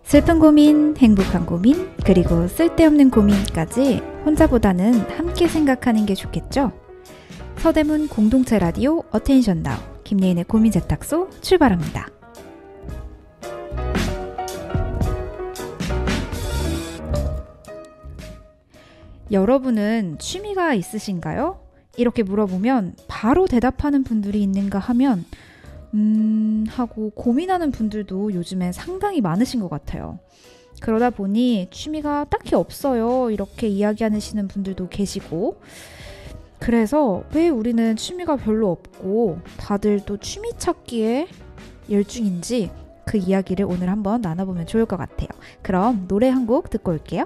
슬픈 고민, 행복한 고민, 그리고 쓸데없는 고민까지 혼자보다는 함께 생각하는 게 좋겠죠? 서대문 공동체 라디오 어텐션 나우 김예인의 고민 세탁소 출발합니다. 여러분은 취미가 있으신가요? 이렇게 물어보면 바로 대답하는 분들이 있는가 하면 하고 고민하는 분들도 요즘엔 상당히 많으신 것 같아요. 그러다 보니 취미가 딱히 없어요 이렇게 이야기하시는 분들도 계시고, 그래서 왜 우리는 취미가 별로 없고 다들 또 취미 찾기에 열중인지 그 이야기를 오늘 한번 나눠보면 좋을 것 같아요. 그럼 노래 한 곡 듣고 올게요.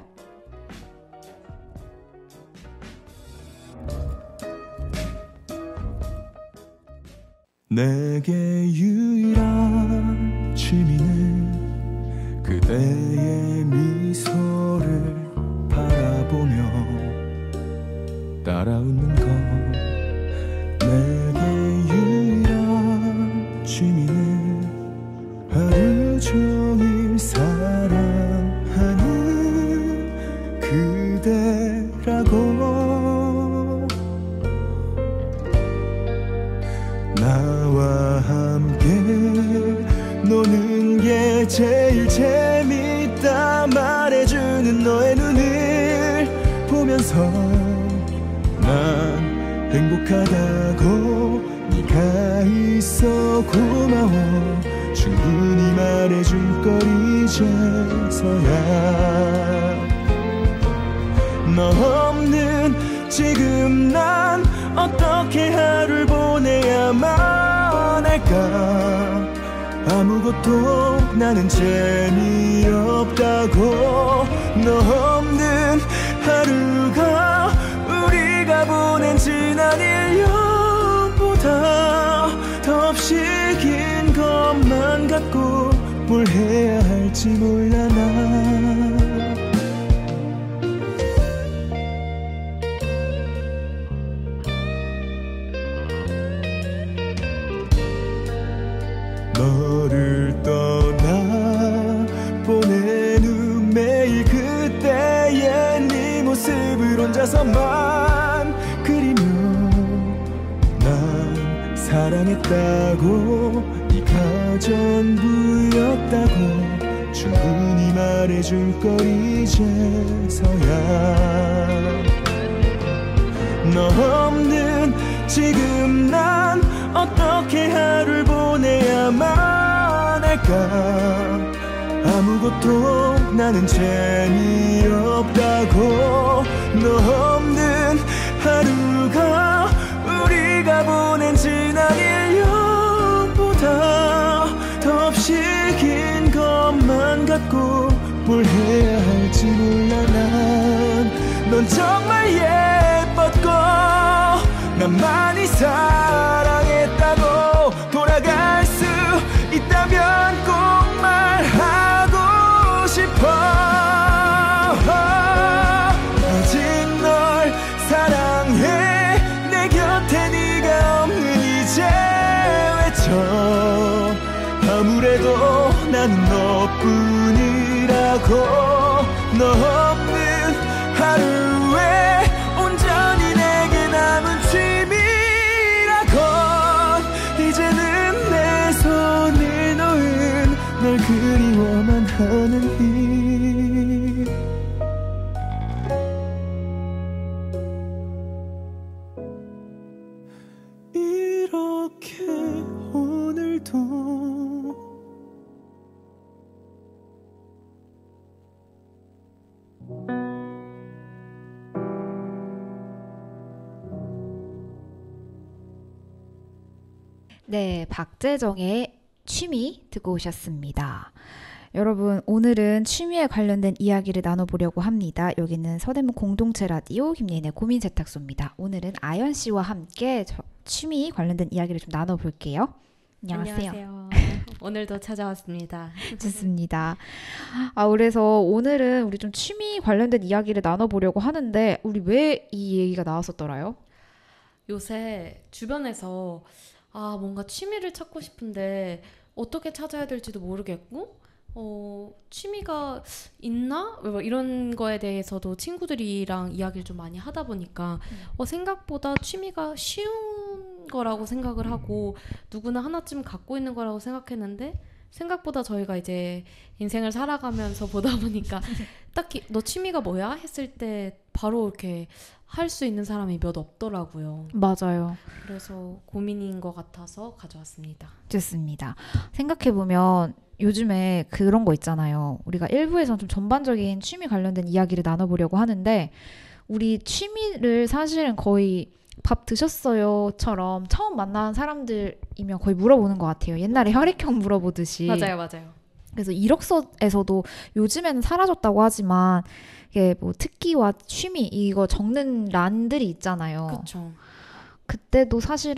내게 유일한 취미는 그대의 미소를 바라보며 따라 웃는 것. 내게 유일한 취미는 하루 종일 사랑하는 그대라고. 나와 함께 노는 게 제일 재밌다 말해주는 너의 눈을 보면서 난 행복하다고. 네가 있어 고마워 충분히 말해줄 걸 이제서야. 너 없는 지금 난 어떻게 하루를 보내야만 할까. 아무것도 나는 재미없다고. 너 없는 하루가 우리가 보낸 지난 1년보다 더없이 긴 것만 같고 뭘 해야 할지 몰라 나. 너를 떠나 보내는 매일 그때의 네 모습을 혼자서만 그리며 난 사랑했다고. 네가 전부였다고 충분히 말해줄 걸 이제서야. 너 없는 지금 난 어떻게 하루를 보내야만 할까. 아무것도 나는 재미없다고. 너 없는 하루가 우리가 보낸 지난 1년보다 더없이 긴 것만 같고 뭘 해야 할지 몰라 난. 넌 정말 예뻤고 난 많이 사랑했다고. 돌아갈 수 있다면 꼭 말하고 싶어. 아직 널 사랑해. 내 곁에 네가 없는 이제 외쳐. 아무래도 나는 너뿐이라고. 너 없는 하루에 온전히 내게 남은 취미라곤 이제는 내 손을 놓은 널 그리워만 하는 일. 이렇게 오늘도 네, 박재정의 취미 듣고 오셨습니다. 여러분, 오늘은 취미에 관련된 이야기를 나눠보려고 합니다. 여기는 서대문 공동체 라디오 김예인의 고민 세탁소입니다. 오늘은 아연 씨와 함께 취미 관련된 이야기를 좀 나눠볼게요. 안녕하세요. 오늘도 찾아왔습니다. 좋습니다. 그래서 오늘은 우리 좀 취미 관련된 이야기를 나눠보려고 하는데, 우리 왜 이 얘기가 나왔었더라요? 요새 주변에서 뭔가 취미를 찾고 싶은데 어떻게 찾아야 될지도 모르겠고 취미가 있나? 뭐 이런 거에 대해서도 친구들이랑 이야기를 좀 많이 하다 보니까 생각보다 취미가 쉬운 거라고 생각을 하고 누구나 하나쯤 갖고 있는 거라고 생각했는데 생각보다 저희가 이제 인생을 살아가면서 보다 보니까 딱히 너 취미가 뭐야? 했을 때 바로 이렇게 할 수 있는 사람이 몇 없더라고요. 맞아요. 그래서 고민인 것 같아서 가져왔습니다. 좋습니다. 생각해보면 요즘에 그런 거 있잖아요. 우리가 1부에서 좀 전반적인 취미 관련된 이야기를 나눠보려고 하는데 우리 취미를 사실은 거의 밥 드셨어요?처럼 처음 만난 사람들이면 거의 물어보는 것 같아요. 옛날에 혈액형 물어보듯이. 맞아요. 그래서 이력서에서도 요즘에는 사라졌다고 하지만 이게 뭐 특기와 취미 이거 적는 란들이 있잖아요. 그렇죠. 그때도 사실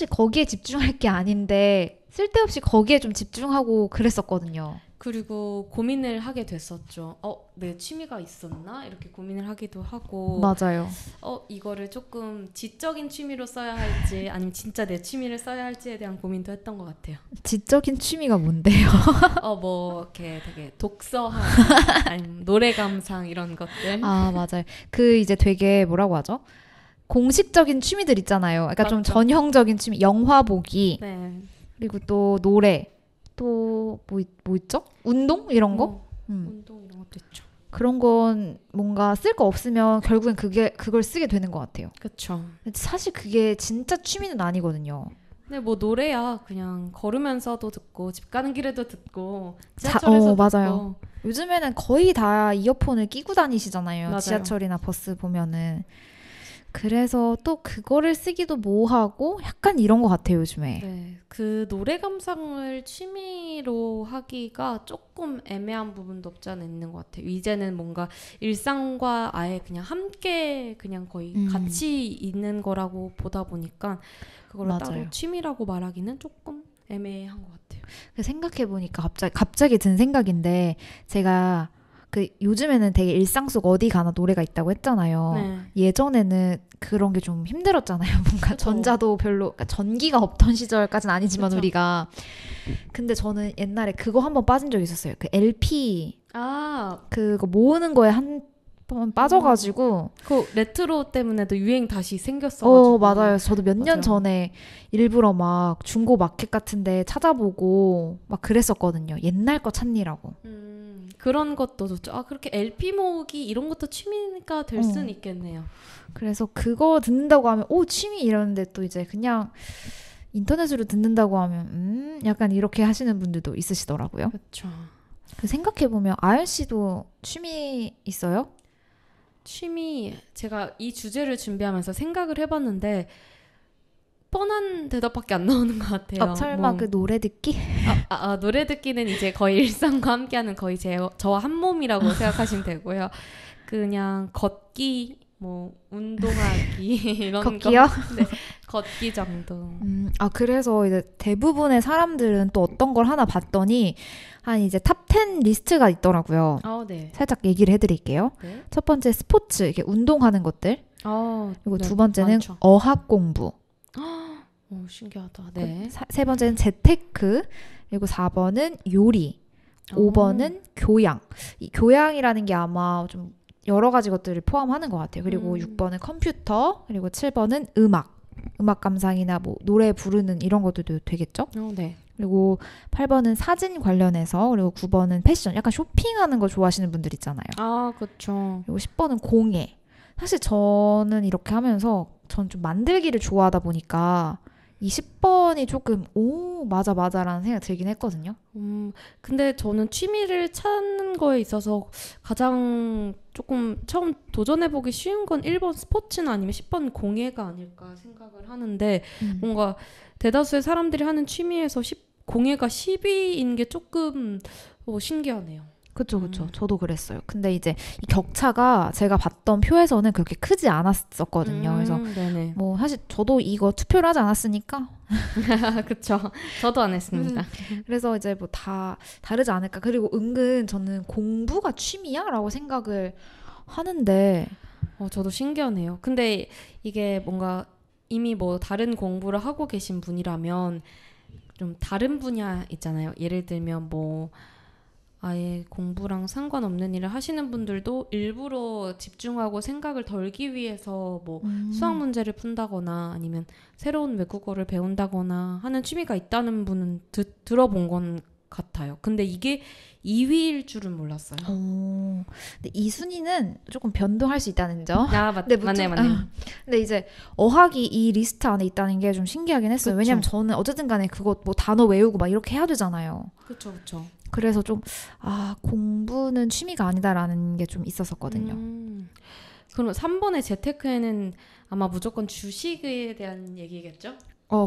거기에 집중할 게 아닌데 쓸데없이 거기에 좀 집중하고 그랬었거든요. 그리고 고민을 하게 됐었죠. 내 취미가 있었나? 이렇게 고민을 하기도 하고. 맞아요. 이거를 조금 지적인 취미로 써야 할지 아니면 진짜 내 취미를 써야 할지에 대한 고민도 했던 것 같아요. 지적인 취미가 뭔데요? 뭐 이렇게 되게 독서하기 아니면 노래 감상 이런 것들. 아, 맞아요. 그 이제 되게 뭐라고 하죠? 공식적인 취미들 있잖아요. 그러니까 좀 맞죠. 전형적인 취미, 영화 보기, 네. 그리고 또 노래, 또 뭐 있죠? 운동 이런 거? 운동 이런 것도 있죠. 그런 건 뭔가 쓸 거 없으면 결국엔 그걸 쓰게 되는 것 같아요. 그렇죠. 사실 그게 진짜 취미는 아니거든요. 근데 뭐 노래야 그냥 걸으면서도 듣고 집 가는 길에도 듣고 지하철에서 듣고. 맞아요. 요즘에는 거의 다 이어폰을 끼고 다니시잖아요. 맞아요. 지하철이나 버스 보면은. 그래서 또 그거를 쓰기도 뭐하고 약간 이런 것 같아요, 요즘에. 네, 그 노래 감상을 취미로 하기가 조금 애매한 부분도 없지 않아 있는 것 같아요. 이제는 뭔가 일상과 아예 그냥 함께 그냥 거의 같이 있는 거라고 보다 보니까 그거를 맞아요. 따로 취미라고 말하기는 조금 애매한 것 같아요. 생각해보니까 갑자기 든 생각인데 제가 그 요즘에는 되게 일상 속 어디 가나 노래가 있다고 했잖아요. 네. 예전에는 그런 게 좀 힘들었잖아요. 뭔가 그쵸. 전자도 별로 그러니까 전기가 없던 시절까지는 아니지만 그쵸. 우리가 근데 저는 옛날에 그거 한번 빠진 적이 있었어요. 그 LP 그거 모으는 거에 한 번 빠져가지고 그 레트로 때문에도 유행 다시 생겼어가지고. 맞아요. 저도 몇 년 맞아요. 전에 일부러 막 중고 마켓 같은데 찾아보고 막 그랬었거든요. 옛날 거 찾느라고. 그런 것도 좋죠. 그렇게 LP 모으기 이런 것도 취미가 될 수는 있겠네요. 그래서 그거 듣는다고 하면 취미 이러는데 또 이제 그냥 인터넷으로 듣는다고 하면 약간 이렇게 하시는 분들도 있으시더라고요. 그렇죠. 생각해보면 아연 씨도 취미 있어요? 취미 제가 이 주제를 준비하면서 생각을 해봤는데 뻔한 대답밖에 안 나오는 것 같아요. 설마 그 노래 듣기? 노래 듣기는 이제 거의 일상과 함께하는 거의 저와 한 몸이라고 생각하시면 되고요. 그냥 걷기, 뭐 운동하기 이런 걷기요? 거. 네, 걷기 정도. 그래서 이제 대부분의 사람들은 또 어떤 걸 하나 봤더니 한 이제 탑 10 리스트가 있더라고요. 네. 살짝 얘기를 해드릴게요. 네. 첫 번째 스포츠, 이렇게 운동하는 것들. 그리고 네, 두 번째는 많죠. 어학 공부. 신기하다. 네. 세 번째는 재테크. 그리고 4번은 요리. 5번은 교양. 이 교양이라는 게 아마 좀 여러 가지 것들을 포함하는 것 같아요. 그리고 6번은 컴퓨터. 그리고 7번은 음악 감상이나 뭐 노래 부르는 이런 것들도 되겠죠? 네. 그리고 8번은 사진 관련해서, 그리고 9번은 패션, 약간 쇼핑하는 거 좋아하시는 분들 있잖아요. 그렇죠. 그리고 10번은 공예. 사실 저는 이렇게 하면서 전 좀 만들기를 좋아하다 보니까 이 10번이 조금 맞아라는 생각이 들긴 했거든요. 근데 저는 취미를 찾는 거에 있어서 가장 조금 처음 도전해보기 쉬운 건 1번 스포츠나 아니면 10번 공예가 아닐까 생각을 하는데 뭔가 대다수의 사람들이 하는 취미에서 공예가 10위인 게 조금 신기하네요. 그쵸. 저도 그랬어요. 근데 이제 이 격차가 제가 봤던 표에서는 그렇게 크지 않았었거든요. 그래서 네네. 뭐 사실 저도 이거 투표를 하지 않았으니까. 그쵸. 저도 안 했습니다. 그래서 이제 뭐 다 다르지 않을까. 그리고 은근 저는 공부가 취미야? 라고 생각을 하는데. 저도 신기하네요. 근데 이게 뭔가 이미 뭐 다른 공부를 하고 계신 분이라면 좀 다른 분야 있잖아요. 예를 들면 뭐 아예 공부랑 상관없는 일을 하시는 분들도 일부러 집중하고 생각을 덜기 위해서 뭐 수학 문제를 푼다거나 아니면 새로운 외국어를 배운다거나 하는 취미가 있다는 분은 들어본 건 같아요. 근데 이게 2위일 줄은 몰랐어요. 근데 이 순위는 조금 변동할 수 있다는 점. 맞네. 근데 이제 어학이 이 리스트 안에 있다는 게 좀 신기하긴 했어요. 그쵸. 왜냐면 저는 어쨌든 간에 그거 뭐 단어 외우고 막 이렇게 해야 되잖아요. 그렇죠. 그래서 좀 공부는 취미가 아니다라는 게 좀 있었었거든요. 그럼 3번의 재테크에는 아마 무조건 주식에 대한 얘기겠죠?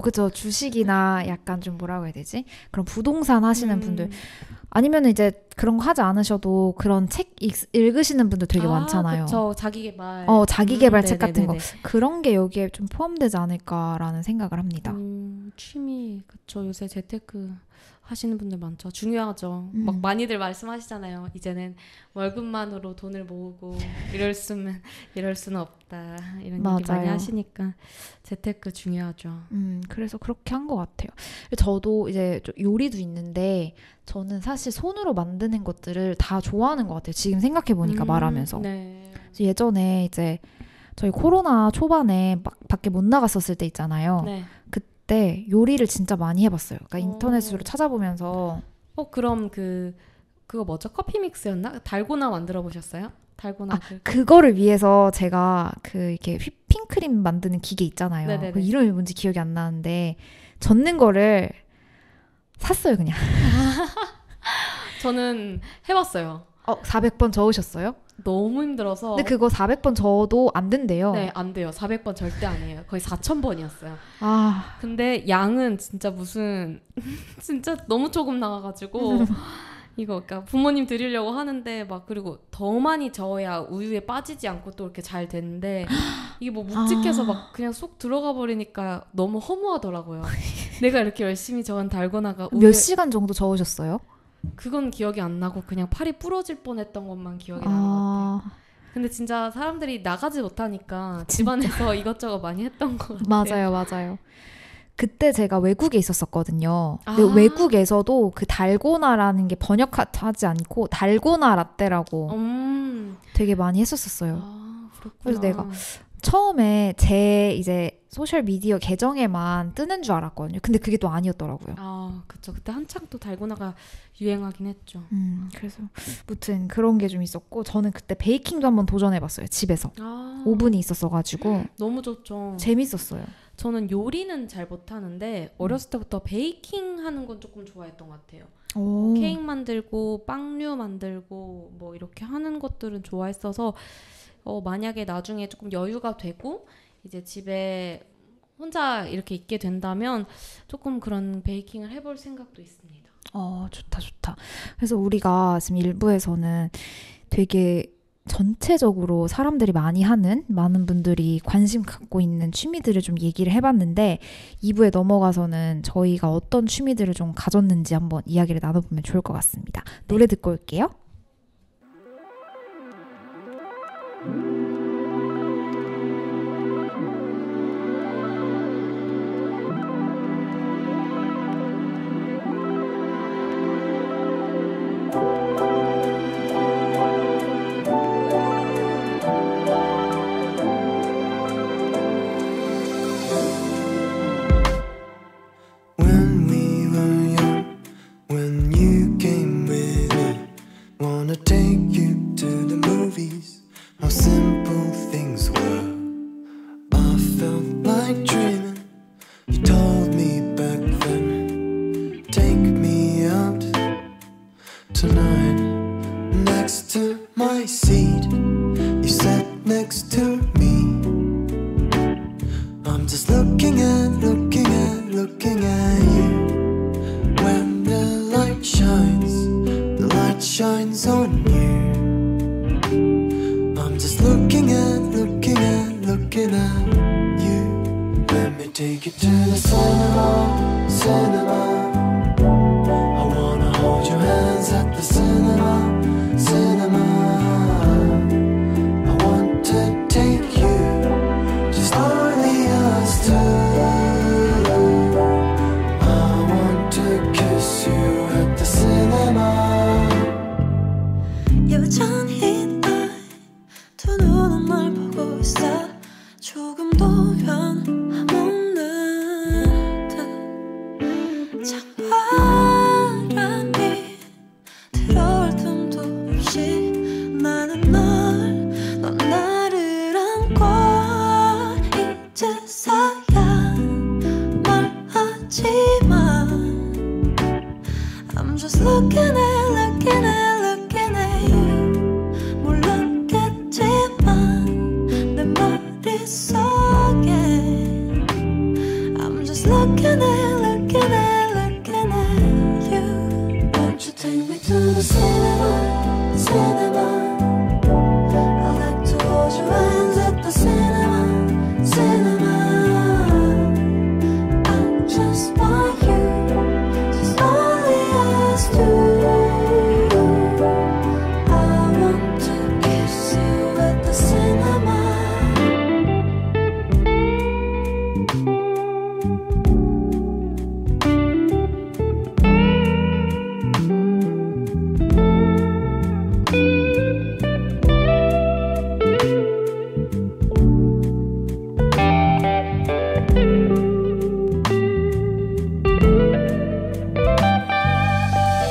그죠. 주식이나 약간 좀 뭐라고 해야 되지? 그런 부동산 하시는 분들. 아니면 이제 그런 거 하지 않으셔도 그런 책 읽으시는 분들 되게 많잖아요. 그쵸. 자기개발. 자기개발 책 같은 거. 네네네. 그런 게 여기에 좀 포함되지 않을까라는 생각을 합니다. 취미, 그쵸. 요새 재테크 하시는 분들 많죠. 중요하죠. 막 많이들 말씀하시잖아요. 이제는 월급만으로 돈을 모으고 이럴 수는 없다. 이런 얘기 많이 맞아요. 하시니까 재테크 중요하죠. 그래서 그렇게 한 것 같아요. 저도 이제 좀 요리도 있는데 저는 사실 손으로 만드는 것들을 다 좋아하는 것 같아요. 지금 생각해보니까 말하면서. 네. 예전에 이제 저희 코로나 초반에 막 밖에 못 나갔었을 때 있잖아요. 네. 그때 요리를 진짜 많이 해봤어요. 그러니까 인터넷으로 찾아보면서. 그럼 그거 뭐죠? 커피 믹스였나? 달고나 만들어 보셨어요? 달고나. 그거를 위해서 제가 이렇게 휘핑크림 만드는 기계 있잖아요. 네네네. 그 이름이 뭔지 기억이 안 나는데 젓는 거를 샀어요, 그냥. 저는 해봤어요. 400번 저으셨어요? 너무 힘들어서. 근데 그거 400번 저어도 안 된대요. 네, 안 돼요. 400번 절대 아니에요. 거의 4000번이었어요. 근데 양은 진짜 진짜 너무 조금 나와가지고 이거 그러니까 부모님 드리려고 하는데 막 그리고 더 많이 저어야 우유에 빠지지 않고 또 이렇게 잘 되는데 이게 뭐 묵직해서 막 그냥 쏙 들어가 버리니까 너무 허무하더라고요. 내가 이렇게 열심히 저은 달고나가 몇 시간 정도 저으셨어요? 그건 기억이 안 나고 그냥 팔이 부러질 뻔했던 것만 기억이 나는 것 같아요. 근데 진짜 사람들이 나가지 못하니까 집안에서 이것저것 많이 했던 것 같아요. 맞아요. 그때 제가 외국에 있었었거든요. 근데 외국에서도 그 달고나라는 게 번역하지 않고 달고나 라떼라고 되게 많이 했었어요. 그렇구나. 그래서 내가 처음에 제 이제 소셜 미디어 계정에만 뜨는 줄 알았거든요. 근데 그게 또 아니었더라고요. 그쵸. 그때 한창 또 달고나가 유행하긴 했죠. 그래서 무튼 그런 게 좀 있었고 저는 그때 베이킹도 한번 도전해봤어요. 집에서. 오븐이 있었어가지고. 너무 좋죠. 재밌었어요. 저는 요리는 잘 못하는데 어렸을 때부터 베이킹 하는 건 조금 좋아했던 것 같아요. 케이크 만들고 빵류 만들고 뭐 이렇게 하는 것들은 좋아했어서 만약에 나중에 조금 여유가 되고 이제 집에 혼자 이렇게 있게 된다면 조금 그런 베이킹을 해볼 생각도 있습니다. 좋다. 그래서 우리가 지금 1부에서는 되게 전체적으로 사람들이 많이 하는 많은 분들이 관심 갖고 있는 취미들을 좀 얘기를 해봤는데 2부에 넘어가서는 저희가 어떤 취미들을 좀 가졌는지 한번 이야기를 나눠보면 좋을 것 같습니다. 노래 듣고 올게요. When we were young, when you came with me, wanna take you to the movies. How simple things were. I felt like dreaming. You told me back then, take me out tonight. Next to my seat, you sat next to me. I'm just looking at you. When the light shines on you. I'm just looking at you. Let me take you to the cinema. I wanna hold your hands at the cinema. I want to take you, just only us two. I want to kiss you at the cinema. 조금도 변함없는 듯 찬바람이 들어올 틈도 없이 나는 넌 나를 안고 이제서야 말하지만 I'm just looking at you 몰랐겠지만 내 머릿속에 I'm just looking at you Won't you take me to the cinema, cinema I like to hold your hands at the cinema, cinema I just want you, just only us two I want to kiss you at the cinema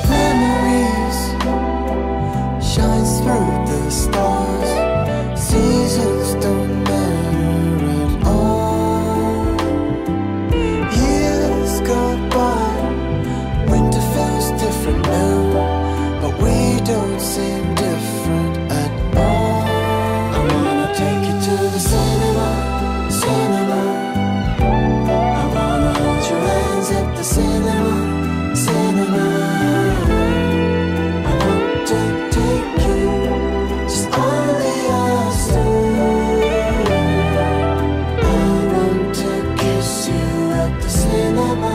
Memories shines through the stars Seasons don't matter at all Years go by Winter feels different now But we don't seem different at all I wanna take you to the cinema, cinema I wanna hold your hands at the cinema, cinema I want to take you, just only us two I want to kiss you at the cinema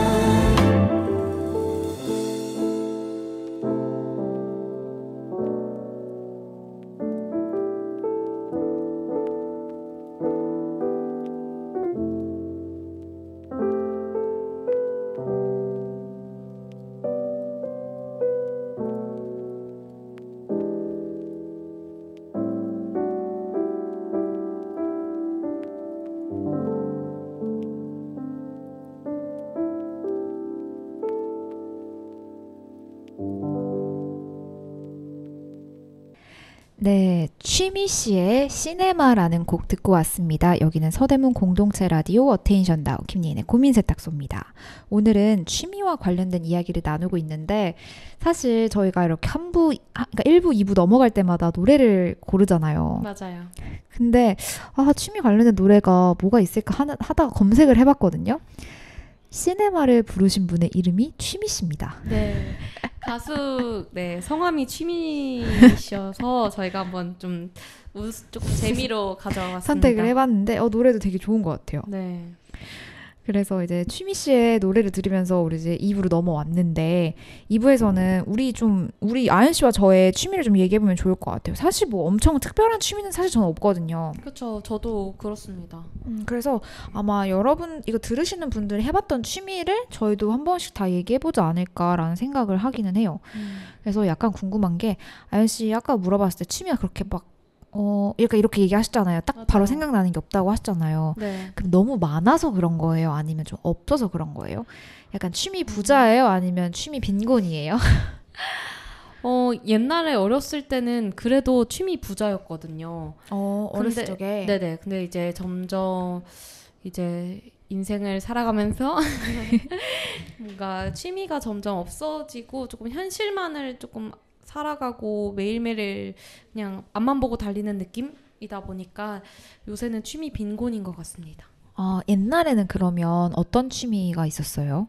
네, 취미 씨의 시네마라는 곡 듣고 왔습니다. 여기는 서대문 공동체 라디오 어테인션 다운 김예인의 고민 세탁소입니다. 오늘은 취미와 관련된 이야기를 나누고 있는데 사실 저희가 이렇게 그러니까 1부, 2부 넘어갈 때마다 노래를 고르잖아요. 맞아요. 근데 취미 관련된 노래가 뭐가 있을까 하다가 검색을 해봤거든요. 시네마를 부르신 분의 이름이 취미 씨입니다. 네. 가수 성함이 취미셔서 저희가 한번 좀 조금 재미로 가져왔습니다. 선택을 해봤는데 노래도 되게 좋은 것 같아요. 네. 그래서 이제 취미 씨의 노래를 들으면서 우리 이제 2부로 넘어왔는데 2부에서는 우리 아연 씨와 저의 취미를 좀 얘기해보면 좋을 것 같아요. 사실 뭐 엄청 특별한 취미는 사실 저는 없거든요. 그렇죠. 저도 그렇습니다. 그래서 아마 여러분 이거 들으시는 분들이 해봤던 취미를 저희도 한 번씩 다 얘기해보지 않을까라는 생각을 하기는 해요. 그래서 약간 궁금한 게 아연 씨 아까 물어봤을 때 취미가 그렇게 막 이렇게 얘기하셨잖아요. 딱 맞아요. 바로 생각나는 게 없다고 하셨잖아요. 네. 그럼 너무 많아서 그런 거예요? 아니면 좀 없어서 그런 거예요? 약간 취미 부자예요? 아니면 취미 빈곤이에요? 옛날에 어렸을 때는 그래도 취미 부자였거든요. 어렸을 적에? 네네. 근데 이제 점점 이제 인생을 살아가면서 뭔가 취미가 점점 없어지고 조금 현실만을 조금 살아가고 매일매일 그냥 앞만 보고 달리는 느낌이다 보니까 요새는 취미 빈곤인 것 같습니다. 옛날에는 그러면 어떤 취미가 있었어요?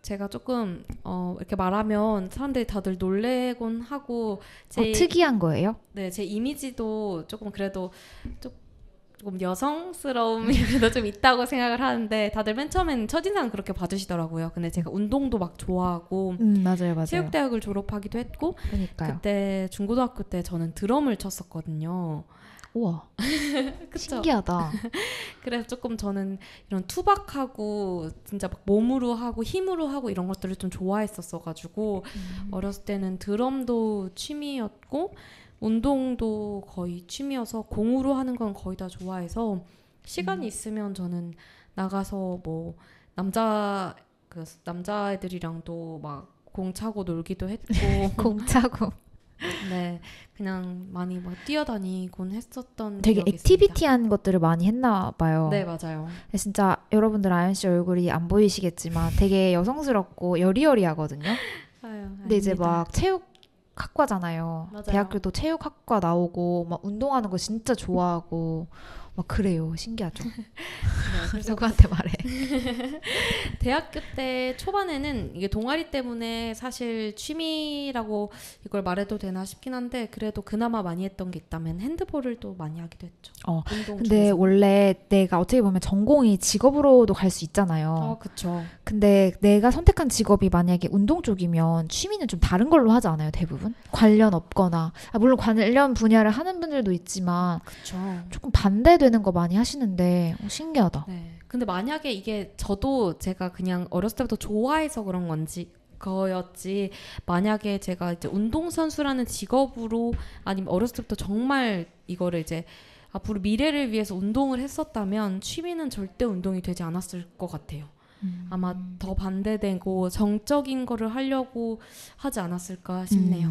제가 조금 이렇게 말하면 사람들이 다들 놀래곤 하고 특이한 거예요? 네, 제 이미지도 조금 그래도 조금 여성스러움이 그래도 좀 있다고 생각을 하는데 다들 맨 처음에는 첫인상 그렇게 봐주시더라고요. 근데 제가 운동도 막 좋아하고 맞아요. 체육대학을 졸업하기도 했고 그러니까요. 그때 중고등학교 때 저는 드럼을 쳤었거든요. 우와. 그쵸? 신기하다. 그래서 조금 저는 이런 투박하고 진짜 막 몸으로 하고 힘으로 하고 이런 것들을 좀 좋아했었어가지고 어렸을 때는 드럼도 취미였고 운동도 거의 취미여서 공으로 하는 건 거의 다 좋아해서 시간이 있으면 저는 나가서 뭐 남자애들이랑도 막 공 차고 놀기도 했고 공차고 네 그냥 많이 막 뛰어다니곤 했었던 되게 기억이 액티비티한 것들을 많이 했나 봐요. 있습니다. 네 맞아요. 진짜 여러분들 아연 씨 얼굴이 안 보이시겠지만 되게 여성스럽고 여리여리하거든요. 아유, 근데 이제 아닙니다. 막 체육학과잖아요. 맞아요. 대학교도 체육학과 나오고 막 운동하는 거 진짜 좋아하고 막 그래요. 신기하죠? 네, 그래서 누구한테 말해? 대학교 때 초반에는 이게 동아리 때문에 사실 취미라고 이걸 말해도 되나 싶긴 한데 그래도 그나마 많이 했던 게 있다면 핸드볼을 또 많이 하기도 했죠. 운동 근데 중에서. 원래 내가 어떻게 보면 전공이 직업으로도 갈 수 있잖아요. 그쵸. 근데 내가 선택한 직업이 만약에 운동 쪽이면 취미는 좀 다른 걸로 하지 않아요, 대부분? 관련 없거나. 물론 관련 분야를 하는 분들도 있지만 그쵸. 조금 반대되는 거 많이 하시는데 신기하다. 네. 근데 만약에 이게 저도 제가 그냥 어렸을 때부터 좋아해서 그런 건지 거였지 만약에 제가 이제 운동선수라는 직업으로 아니면 어렸을 때부터 정말 이거를 이제 앞으로 미래를 위해서 운동을 했었다면 취미는 절대 운동이 되지 않았을 것 같아요. 아마 더 반대되고 정적인 거를 하려고 하지 않았을까 싶네요.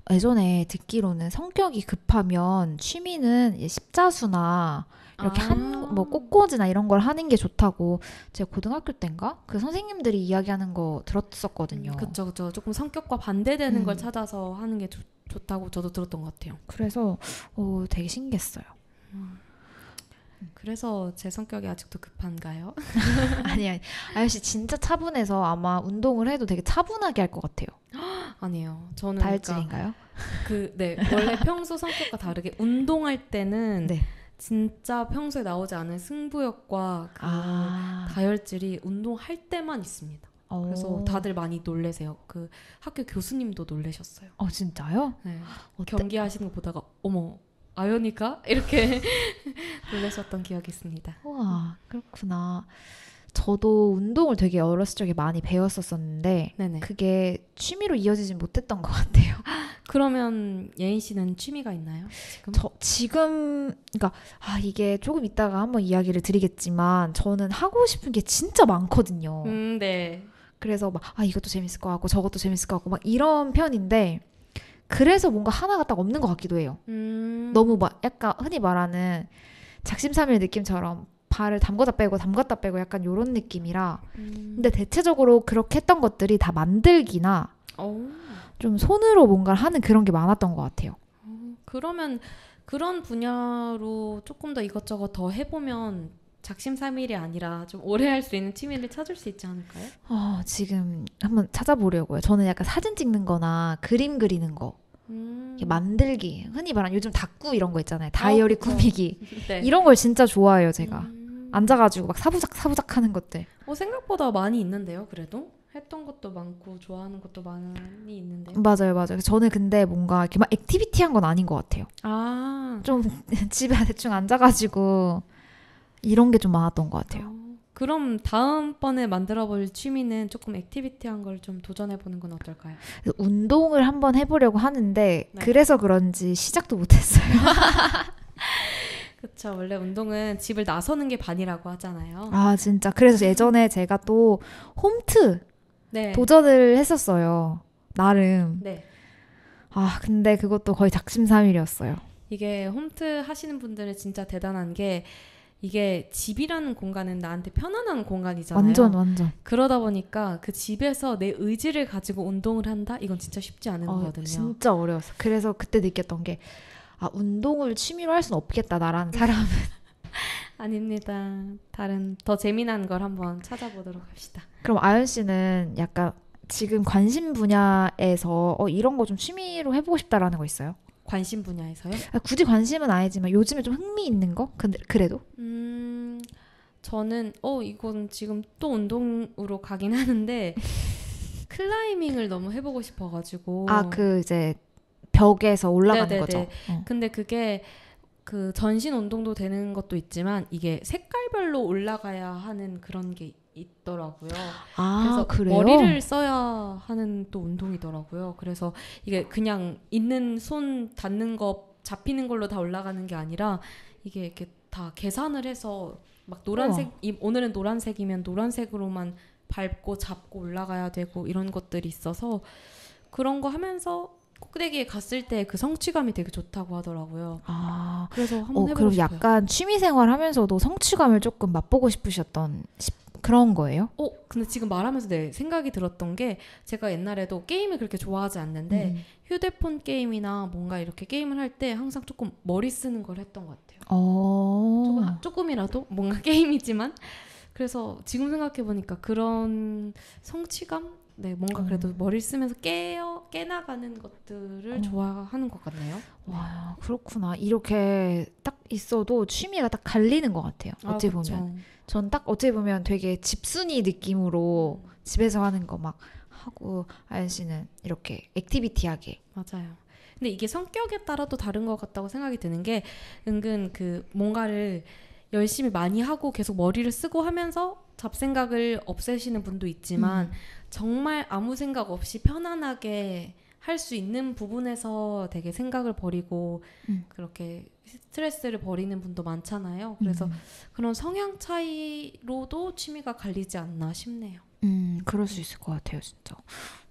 예전에 듣기로는 성격이 급하면 취미는 십자수나 이렇게 뭐 꽃꽂이나 이런 걸 하는 게 좋다고 제가 고등학교 때인가 그 선생님들이 이야기하는 거 들었었거든요. 그쵸. 조금 성격과 반대되는 걸 찾아서 하는 게 좋다고 저도 들었던 것 같아요. 그래서 되게 신기했어요. 그래서 제 성격이 아직도 급한가요? 아니 아연씨 진짜 차분해서 아마 운동을 해도 되게 차분하게 할 것 같아요. 아니에요. 저는 다혈질인가요? 네 원래 평소 성격과 다르게 운동할 때는 네. 진짜 평소에 나오지 않은 승부욕과 그 다혈질이 운동할 때만 있습니다. 그래서 다들 많이 놀래세요. 그 학교 교수님도 놀라셨어요. 진짜요? 네. 경기하시는 거 보다가 어머 아연이가? 이렇게 놀라셨던 기억이 있습니다. 우와 그렇구나. 저도 운동을 되게 어렸을 적에 많이 배웠었는데 네네. 그게 취미로 이어지진 못했던 것 같아요. 그러면 예인 씨는 취미가 있나요? 지금? 지금 그러니까 이게 조금 이따가 한번 이야기를 드리겠지만 저는 하고 싶은 게 진짜 많거든요. 네. 그래서 막 이것도 재밌을 것 같고 저것도 재밌을 것 같고 막 이런 편인데 그래서 뭔가 하나가 딱 없는 것 같기도 해요. 너무 막 약간 흔히 말하는 작심삼일 느낌처럼 발을 담궜다 빼고 약간 요런 느낌이라 근데 대체적으로 그렇게 했던 것들이 다 만들기나 좀 손으로 뭔가를 하는 그런 게 많았던 것 같아요. 그러면 그런 분야로 조금 더 이것저것 더 해보면 작심삼일이 아니라 좀 오래 할 수 있는 취미를 찾을 수 있지 않을까요? 지금 한번 찾아보려고요. 저는 약간 사진 찍는 거나 그림 그리는 거 만들기 흔히 말하는 요즘 다꾸 이런 거 있잖아요. 다이어리 꾸미기 네. 이런 걸 진짜 좋아해요. 제가 앉아가지고 막 사부작 하는 것들 생각보다 많이 있는데요. 그래도 했던 것도 많고 좋아하는 것도 많이 있는데요. 맞아요. 저는 근데 뭔가 이렇게 막 액티비티한 건 아닌 것 같아요. 좀 집에 대충 앉아가지고 이런 게 좀 많았던 것 같아요. 그럼 다음번에 만들어볼 취미는 조금 액티비티한 걸 좀 도전해보는 건 어떨까요? 운동을 한번 해보려고 하는데 그래서 그런지 시작도 못했어요. 그쵸. 원래 운동은 집을 나서는 게 반이라고 하잖아요. 진짜. 그래서 예전에 제가 또 홈트 도전을 했었어요. 나름. 네. 근데 그것도 거의 작심삼일이었어요. 이게 홈트 하시는 분들은 진짜 대단한 게 이게 집이라는 공간은 나한테 편안한 공간이잖아요. 완전. 그러다 보니까 그 집에서 내 의지를 가지고 운동을 한다? 이건 진짜 쉽지 않은 거거든요. 진짜 어려웠어요. 그래서 그때 느꼈던 게 운동을 취미로 할 수는 없겠다, 나라는 사람은. 아닙니다. 다른 더 재미난 걸 한번 찾아보도록 합시다. 그럼 아연 씨는 약간 지금 관심 분야에서 이런 거 좀 취미로 해보고 싶다라는 거 있어요? 관심 분야에서요? 굳이 관심은 아니지만 요즘에 좀 흥미 있는 거? 근데 그래도? 저는 이건 지금 또 운동으로 가긴 하는데 클라이밍을 너무 해보고 싶어가지고 그 이제 벽에서 올라가는 거죠? 근데 그게 그 전신 운동도 되는 것도 있지만 이게 색깔별로 올라가야 하는 그런 게 있더라고요. 아, 그래서 그래요? 머리를 써야 하는 또 운동이더라고요. 그래서 이게 그냥 있는 손 닿는 거 잡히는 걸로 다 올라가는 게 아니라 이게 이렇게 다 계산을 해서 막 노란색 오늘은 노란색이면 노란색으로만 밟고 잡고 올라가야 되고 이런 것들이 있어서 그런 거 하면서 꼭대기에 갔을 때 그 성취감이 되게 좋다고 하더라고요. 아, 그래서 한번 해보고 그럼 싶어요. 약간 취미생활 하면서도 성취감을 조금 맛보고 싶으셨던 그런 거예요? 근데 지금 말하면서 내 생각이 들었던 게 제가 옛날에도 게임을 그렇게 좋아하지 않는데 휴대폰 게임이나 뭔가 이렇게 게임을 할 때 항상 조금 머리 쓰는 걸 했던 것 같아요. 조금이라도 뭔가 게임이지만 그래서 지금 생각해보니까 그런 성취감? 네, 뭔가 그래도 머리를 쓰면서 깨나가는 것들을 좋아하는 것 같네요. 와, 그렇구나. 이렇게 딱 있어도 취미가 딱 갈리는 것 같아요. 어찌 그쵸. 보면. 전 딱 어찌 보면 되게 집순이 느낌으로 집에서 하는 거 막 하고 아연 씨는 이렇게 액티비티하게. 맞아요. 근데 이게 성격에 따라도 다른 것 같다고 생각이 드는 게 은근 그 뭔가를 열심히 많이 하고 계속 머리를 쓰고 하면서 잡생각을 없애시는 분도 있지만 정말 아무 생각 없이 편안하게 할 수 있는 부분에서 되게 생각을 버리고 그렇게 스트레스를 버리는 분도 많잖아요. 그래서 그런 성향 차이로도 취미가 갈리지 않나 싶네요. 그럴 수 있을 것 같아요, 진짜.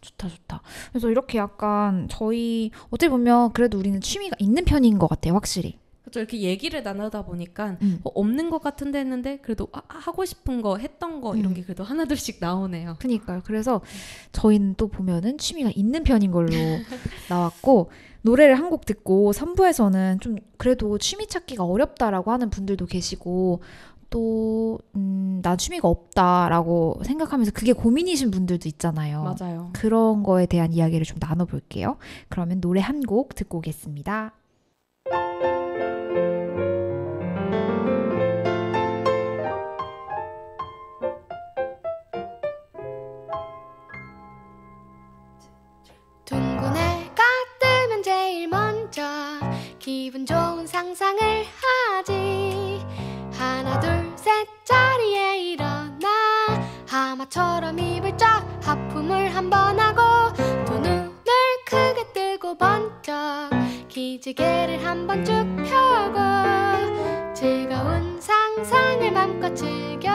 좋다. 그래서 이렇게 약간 저희 어찌 보면 그래도 우리는 취미가 있는 편인 것 같아요, 확실히. 그렇죠. 이렇게 얘기를 나누다 보니까 없는 것 같은데 했는데 그래도 하고 싶은 거 했던 거 이런 게 그래도 하나둘씩 나오네요. 그니까요. 그래서 저희는 또 보면은 취미가 있는 편인 걸로 나왔고 노래를 한 곡 듣고 3부에서는 좀 그래도 취미 찾기가 어렵다라고 하는 분들도 계시고 또 난 취미가 없다라고 생각하면서 그게 고민이신 분들도 있잖아요. 맞아요. 그런 거에 대한 이야기를 좀 나눠볼게요. 그러면 노래 한 곡 듣고 오겠습니다. 둥근 해가 뜨면 제일 먼저 기분 좋은 상상을 하지. 하나 둘 셋 자리에 일어나 하마처럼 입을 쫙 하품을 한번 하고 두 눈을 크게 뜨고 번쩍 기지개를 한번 쭉 펴고 즐거운 상상을 맘껏 즐겨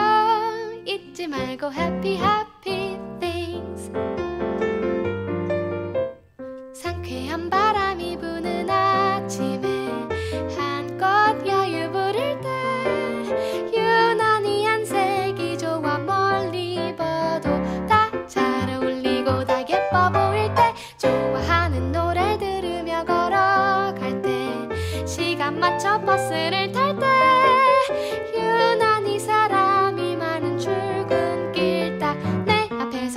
잊지 말고 happy happy things. 상쾌한 바람이 부는 아침에 한껏 여유 부릴 때 유난히 한색이 좋아 멀리 봐도 다 잘 어울리고 다 예뻐 보일 때 좋아하는 노래 들으며 걸어갈 때 시간 맞춰 버스를 탈 때 유난히 사람이 많은 출근길 딱 내 앞에서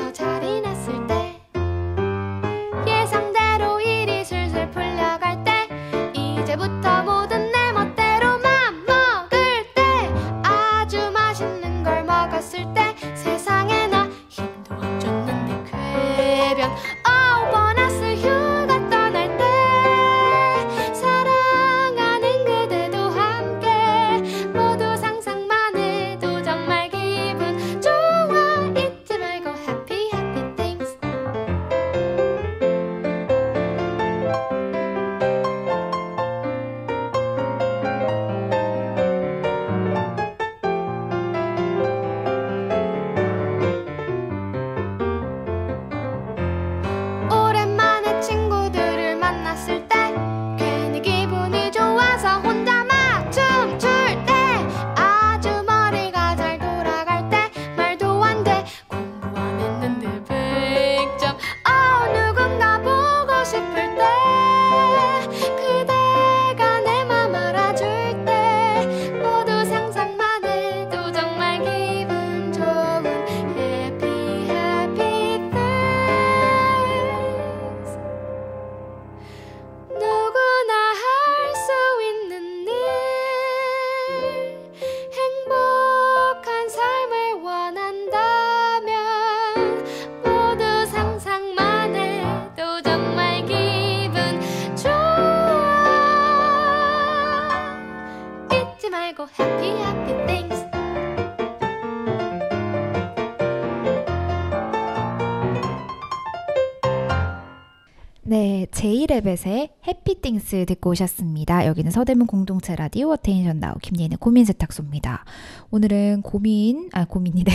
네, 제이레벳의 해피띵스 듣고 오셨습니다. 여기는 서대문 공동체 라디오 어테인션 나우 김예인의 고민 세탁소입니다. 오늘은 고민이래.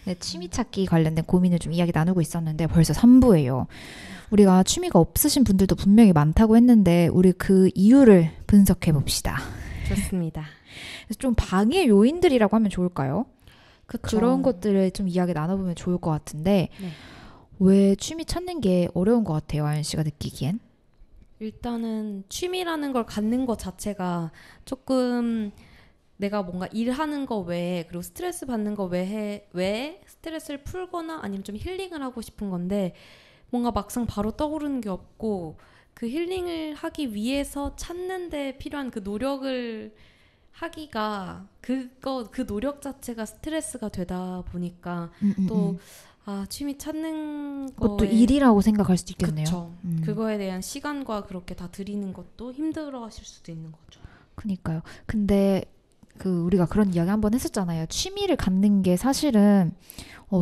네, 취미 찾기 관련된 고민을 좀 이야기 나누고 있었는데 벌써 3부예요. 우리가 취미가 없으신 분들도 분명히 많다고 했는데 우리 그 이유를 분석해 봅시다. 좋습니다. 그래서 좀 방해 요인들이라고 하면 좋을까요? 그쵸. 그런 것들을 좀 이야기 나눠보면 좋을 것 같은데 네. 왜 취미 찾는 게 어려운 것 같아요, 아연 씨가 느끼기엔? 일단은 취미라는 걸 갖는 것 자체가 조금 내가 뭔가 일하는 거 외에 그리고 스트레스 받는 거 외에 스트레스를 풀거나 아니면 좀 힐링을 하고 싶은 건데 뭔가 막상 바로 떠오르는 게 없고 그 힐링을 하기 위해서 찾는 데 필요한 그 노력을 하기가 그 노력 자체가 스트레스가 되다 보니까 또 취미 찾는 그것도 일이라고 생각할 수도 있겠네요. 그쵸. 그거에 대한 시간과 그렇게 다 들이는 것도 힘들어 하실 수도 있는 거죠. 그니까요. 근데 우리가 그런 이야기 한번 했었잖아요. 취미를 갖는 게 사실은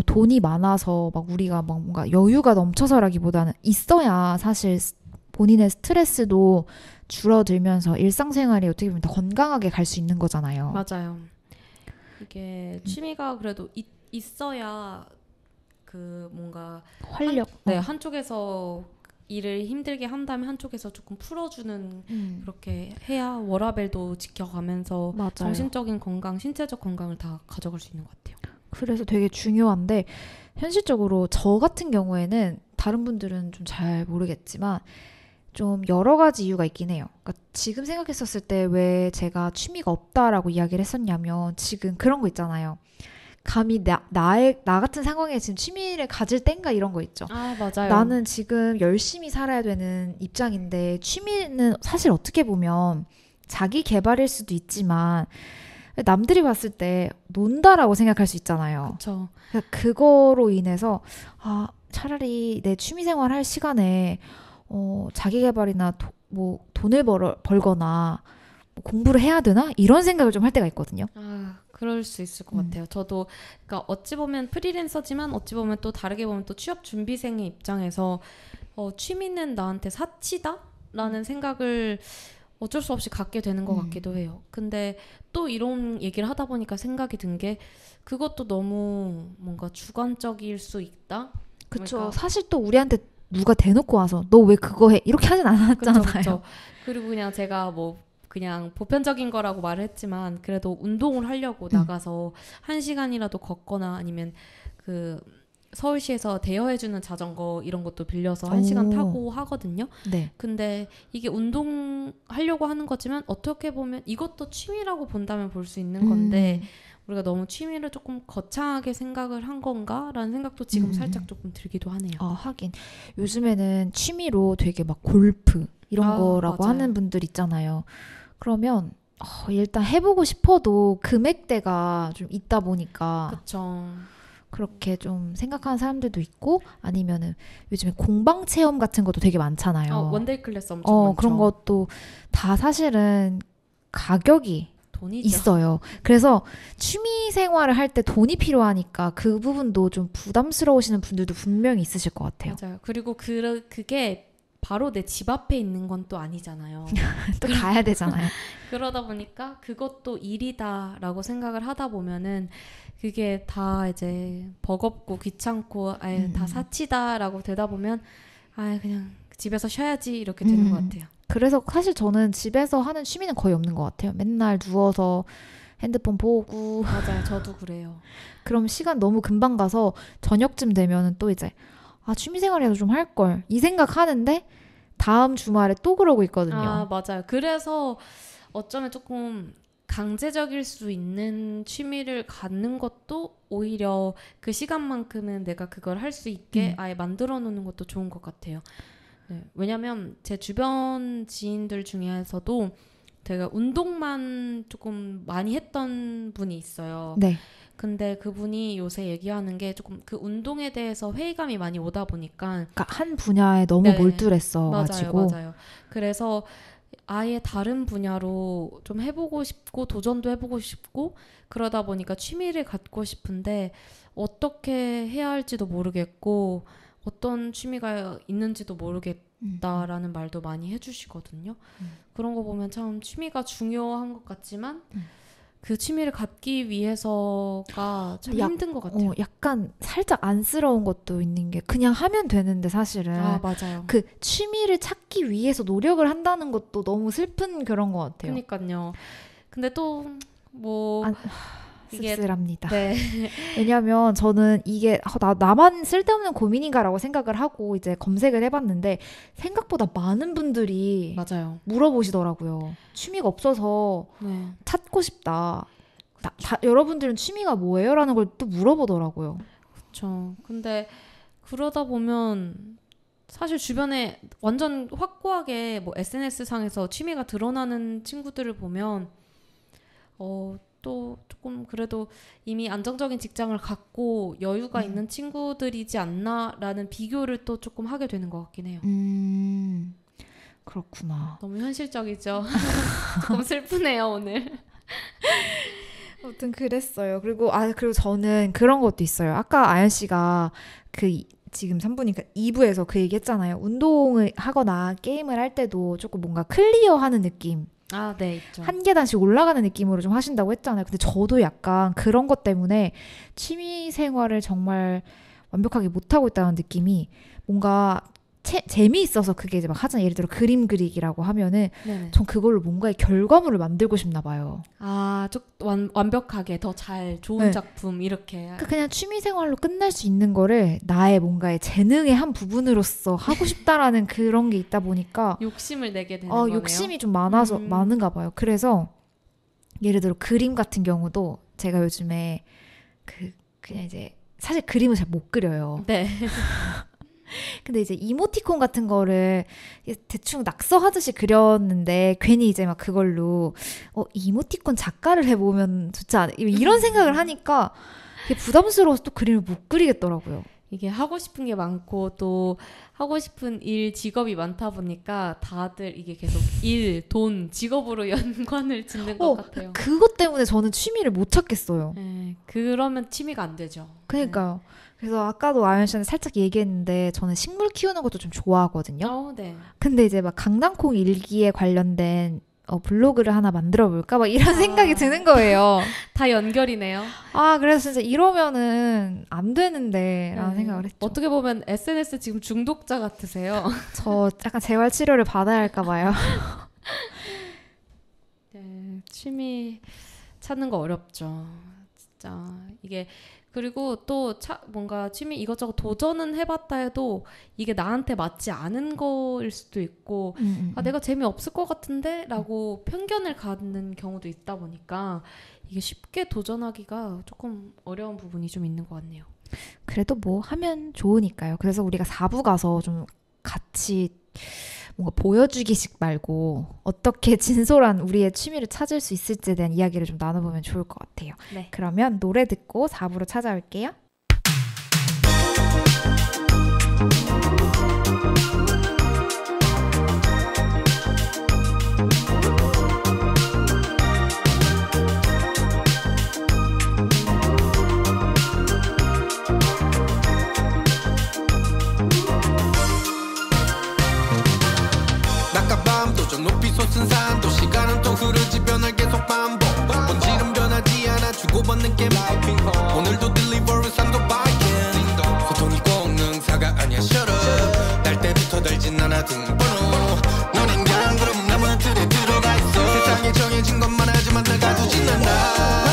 돈이 많아서 막 우리가 막 뭔가 여유가 넘쳐서라기보다는 있어야 사실 본인의 스트레스도 줄어들면서 일상생활이 어떻게 보면 더 건강하게 갈 수 있는 거잖아요. 맞아요. 이게 취미가 그래도 있어야 그 뭔가 활력. 한쪽에서 일을 힘들게 한다면 한쪽에서 조금 풀어주는 그렇게 해야 워라밸도 지켜가면서 맞아요. 정신적인 건강, 신체적 건강을 다 가져갈 수 있는 것 같아요. 그래서 되게 중요한데 현실적으로 저 같은 경우에는 다른 분들은 좀 잘 모르겠지만 좀 여러 가지 이유가 있긴 해요. 그러니까 지금 생각했었을 때 왜 제가 취미가 없다라고 이야기를 했었냐면 지금 그런 거 있잖아요. 감히 나 같은 상황에 지금 취미를 가질 땐가 이런 거 있죠. 맞아요. 나는 지금 열심히 살아야 되는 입장인데 취미는 사실 어떻게 보면 자기 개발일 수도 있지만 남들이 봤을 때 논다라고 생각할 수 있잖아요. 그쵸. 그거로 인해서 차라리 내 취미생활 할 시간에 자기 개발이나 돈을 벌거나 공부를 해야 되나? 이런 생각을 좀 할 때가 있거든요. 그럴 수 있을 것 같아요. 저도 그러니까 어찌 보면 프리랜서지만 어찌 보면 또 다르게 보면 또 취업 준비생의 입장에서 취미는 나한테 사치다라는 생각을 어쩔 수 없이 갖게 되는 것 같기도 해요. 근데 또 이런 얘기를 하다 보니까 생각이 든 게 그것도 너무 뭔가 주관적일 수 있다. 그쵸. 그러니까 사실 또 우리한테 누가 대놓고 와서 너 왜 그거 해? 이렇게 하진 않았잖아요. 그쵸. 그리고 그냥 제가 그냥 보편적인 거라고 말을 했지만 그래도 운동을 하려고 나가서 1시간이라도 걷거나 아니면 서울시에서 대여해주는 자전거 이런 것도 빌려서 1시간 타고 하거든요. 네. 근데 이게 운동하려고 하는 거지만 어떻게 보면 이것도 취미라고 본다면 볼 수 있는 건데 우리가 너무 취미를 조금 거창하게 생각을 한 건가라는 생각도 지금 살짝 조금 들기도 하네요. 하긴 요즘에는 취미로 되게 막 골프 이런 거라고 맞아요. 하는 분들 있잖아요. 그러면 일단 해보고 싶어도 금액대가 좀 있다 보니까 그렇죠. 그렇게 좀 생각하는 사람들도 있고 아니면은 요즘에 공방 체험 같은 것도 되게 많잖아요. 원데이 클래스 엄청 많죠. 그런 것도 다 사실은 가격이 돈이죠. 있어요. 그래서 취미 생활을 할 때 돈이 필요하니까 그 부분도 좀 부담스러우시는 분들도 분명히 있으실 것 같아요. 맞아요. 그리고 그게 바로 내 집 앞에 있는 건 또 아니잖아요. 또 가야 되잖아요. 그러다 보니까 그것도 일이다라고 생각을 하다 보면은 그게 다 이제 버겁고 귀찮고 다 사치다라고 되다 보면 그냥 집에서 쉬어야지 이렇게 되는 것 같아요. 그래서 사실 저는 집에서 하는 취미는 거의 없는 것 같아요. 맨날 누워서 핸드폰 보고. 맞아요. 저도 그래요. 그럼 시간 너무 금방 가서 저녁쯤 되면은 또 이제 취미생활이라도 좀 할 걸 이 생각하는데 다음 주말에 또 그러고 있거든요. 맞아요. 그래서 어쩌면 조금 강제적일 수 있는 취미를 갖는 것도 오히려 그 시간만큼은 내가 그걸 할 수 있게 아예 만들어 놓는 것도 좋은 것 같아요. 네. 왜냐면 제 주변 지인들 중에서도 제가 운동만 조금 많이 했던 분이 있어요. 네. 근데 그분이 요새 얘기하는 게 조금 그 운동에 대해서 회의감이 많이 오다 보니까 그러니까 한 분야에 너무 몰두했어 가지고. 맞아요. 그래서 아예 다른 분야로 좀 해보고 싶고 도전도 해보고 싶고 그러다 보니까 취미를 갖고 싶은데 어떻게 해야 할지도 모르겠고 어떤 취미가 있는지도 모르겠다라는 말도 많이 해주시거든요. 그런 거 보면 참 취미가 중요한 것 같지만 그 취미를 갖기 위해서가 참 힘든 것 같아요. 약간 살짝 안쓰러운 것도 있는 게 그냥 하면 되는데 사실은 맞아요. 그 취미를 찾기 위해서 노력을 한다는 것도 너무 슬픈 그런 것 같아요. 그러니까요. 근데 또 뭐 이게 씁쓸합니다. 네. 왜냐하면 저는 이게 나만 쓸데없는 고민인가라고 생각을 하고 이제 검색을 해봤는데 생각보다 많은 분들이 맞아요. 물어보시더라고요. 취미가 없어서 네. 찾고 싶다. 여러분들은 취미가 뭐예요? 라는 걸 또 물어보더라고요. 그렇죠. 근데 그러다 보면 사실 주변에 완전 확고하게 뭐 SNS 상에서 취미가 드러나는 친구들을 보면 또 조금 그래도 이미 안정적인 직장을 갖고 여유가 있는 친구들이지 않나라는 비교를 또 조금 하게 되는 것 같긴 해요. 그렇구나. 너무 현실적이죠. 조금 슬프네요 오늘. 아무튼 그랬어요. 그리고 저는 그런 것도 있어요. 아까 아연 씨가 지금 3부니까 2부에서 그 얘기 했잖아요. 운동을 하거나 게임을 할 때도 조금 뭔가 클리어하는 느낌. 네, 있죠. 한 계단씩 올라가는 느낌으로 좀 하신다고 했잖아요. 근데 저도 약간 그런 것 때문에 취미 생활을 정말 완벽하게 못하고 있다는 느낌이 뭔가 재미있어서 그게 이제 막 하잖아요. 예를 들어 그림 그리기라고 하면은 네네. 전 그걸로 뭔가의 결과물을 만들고 싶나 봐요. 완벽하게 더 잘 좋은 네. 작품 이렇게. 그냥 취미 생활로 끝날 수 있는 거를 나의 뭔가의 재능의 한 부분으로서 하고 싶다라는 그런 게 있다 보니까 욕심을 내게 되는 거네요. 욕심이 좀 많은가 봐요. 그래서 예를 들어 그림 같은 경우도 제가 요즘에 그냥 이제 사실 그림을 잘 못 그려요. 네. 근데 이제 이모티콘 같은 거를 대충 낙서하듯이 그렸는데 괜히 이제 막 그걸로 이모티콘 작가를 해보면 좋지 않아? 이런 생각을 하니까 되게 부담스러워서 또 그림을 못 그리겠더라고요. 이게 하고 싶은 게 많고 또 하고 싶은 직업이 많다 보니까 다들 이게 계속 돈, 직업으로 연관을 짓는 것 같아요. 그것 때문에 저는 취미를 못 찾겠어요. 네, 그러면 취미가 안 되죠. 그러니까요. 그래서 아까도 아연 씨한테 살짝 얘기했는데 저는 식물 키우는 것도 좀 좋아하거든요. 네. 근데 이제 막 강낭콩 일기에 관련된 블로그를 하나 만들어 볼까? 막 이런 생각이 드는 거예요. 다 연결이네요. 그래서 진짜 이러면은 안 되는데 라는 생각을 했죠. 어떻게 보면 SNS 지금 중독자 같으세요. 저 약간 재활 치료를 받아야 할까 봐요. 네, 취미 찾는 거 어렵죠. 진짜 이게 그리고 또 뭔가 취미 이것저것 도전은 해봤다 해도 이게 나한테 맞지 않은 거일 수도 있고 내가 재미없을 것 같은데 라고 편견을 갖는 경우도 있다 보니까 이게 쉽게 도전하기가 조금 어려운 부분이 좀 있는 것 같네요. 그래도 뭐 하면 좋으니까요. 그래서 우리가 4부 가서 좀 같이 뭔가 보여주기식 말고 어떻게 진솔한 우리의 취미를 찾을 수 있을지에 대한 이야기를 좀 나눠보면 좋을 것 같아요. 네. 그러면 노래 듣고 4부로 찾아올게요. 높이 솟은 산도 시간은 또 흐르지 변할 계속 반복 본질은 변하지 않아 주고받는 게임 오늘도 딜리버리 상도 바이킹 소통이 꼭 능사가 아니야 shut up 날 때부터 달진 않아 등번호 너는 그냥 그럼 나만 틀에 들어가 있어 세상에 정해진 것만 하지만 날 가두진 않아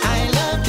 I love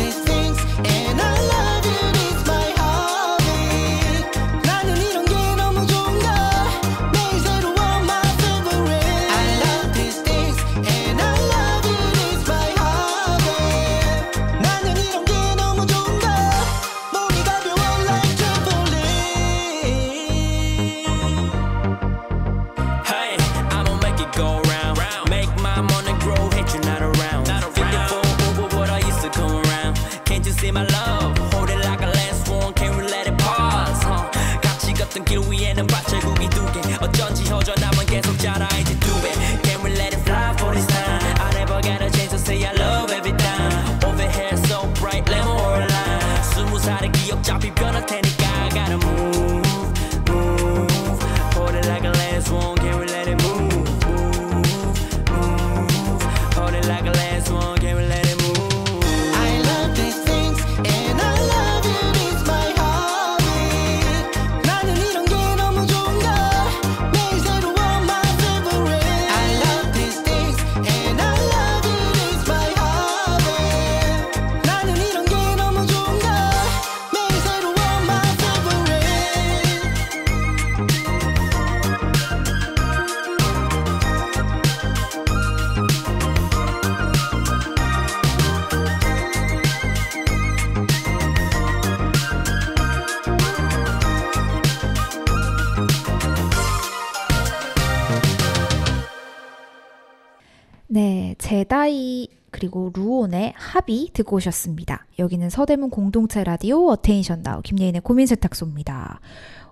네, 제다이 그리고 루온의 합의 듣고 오셨습니다. 여기는 서대문 공동체 라디오 어테인션 나우 김예인의 고민 세탁소입니다.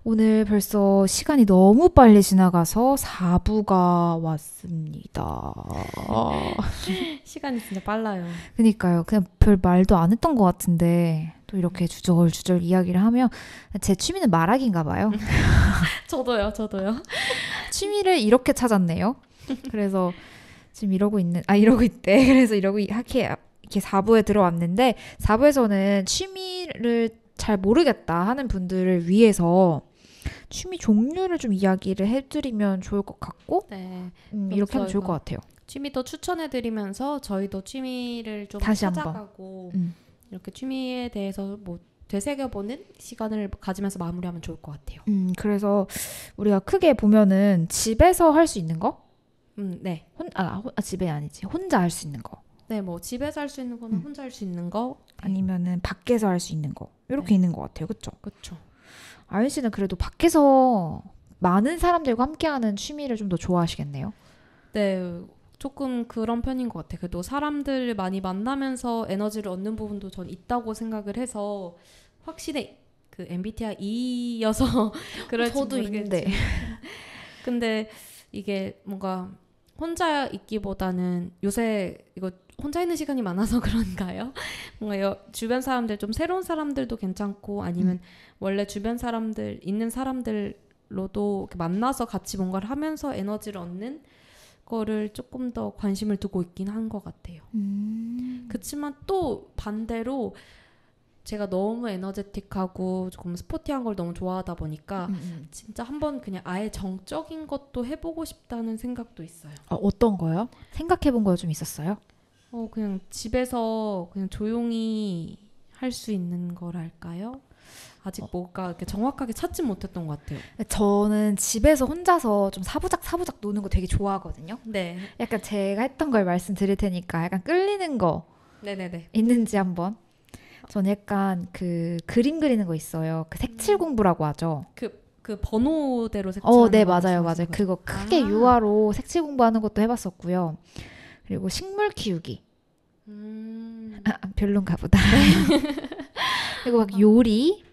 오늘 벌써 시간이 너무 빨리 지나가서 4부가 왔습니다. 시간이 진짜 빨라요. 그러니까요. 그냥 별 말도 안 했던 것 같은데 또 이렇게 주절주절 이야기를 하면 제 취미는 말하기인가 봐요. 저도요. 취미를 이렇게 찾았네요. 그래서 지금 이러고 있대. 그래서 이렇게 4부에 들어왔는데 4부에서는 취미를 잘 모르겠다 하는 분들을 위해서 취미 종류를 좀 이야기를 해드리면 좋을 것 같고 네. 이렇게 하면 좋을 것 같아요. 취미도 추천해드리면서 저희도 취미를 좀 다시 찾아가고 이렇게 취미에 대해서 뭐 되새겨보는 시간을 가지면서 마무리하면 좋을 것 같아요. 그래서 우리가 크게 보면은 집에서 할 수 있는 거? 네. 집에 아니지. 혼자 할 수 있는 거. 네, 뭐 집에서 할 수 있는 거는 혼자 할 수 있는 거 아니면은 밖에서 할 수 있는 거. 이렇게 네. 있는 것 같아요. 그렇죠? 그렇죠. 아윤 씨는 그래도 밖에서 많은 사람들과 함께하는 취미를 좀 더 좋아하시겠네요. 네, 조금 그런 편인 것 같아요. 그래도 사람들 많이 만나면서 에너지를 얻는 부분도 전 있다고 생각을 해서 확실히 그 MBTI여서 그럴지 저도 모르겠지. 있는데. 근데 이게 뭔가 혼자 있기보다는 요새 이거 혼자 있는 시간이 많아서 그런가요? 뭔가 주변 사람들 좀 새로운 사람들도 괜찮고 아니면 원래 주변 사람들 있는 사람들로도 이렇게 만나서 같이 뭔가를 하면서 에너지를 얻는 거를 조금 더 관심을 두고 있긴 한 것 같아요. 그렇지만 또 반대로 제가 너무 에너제틱하고 조금 스포티한 걸 너무 좋아하다 보니까 진짜 한번 그냥 아예 정적인 것도 해보고 싶다는 생각도 있어요. 어떤 거요? 생각해본 거 좀 있었어요? 그냥 집에서 그냥 조용히 할 수 있는 거랄까요? 아직 뭐가 이렇게 정확하게 찾지 못했던 것 같아요. 저는 집에서 혼자서 좀 사부작 노는 거 되게 좋아하거든요. 네. 약간 제가 했던 걸 말씀드릴 테니까 약간 끌리는 거 네네네. 있는지 한번. 저는 약간 그 그림 그리는 거 있어요. 그 색칠 공부라고 하죠. 그 번호대로 색칠하는 네, 거 맞아요. 말씀하시는 그거 크게 유화로 색칠 공부하는 것도 해봤었고요. 그리고 식물 키우기. 별론가 보다. 그리고 막 요리.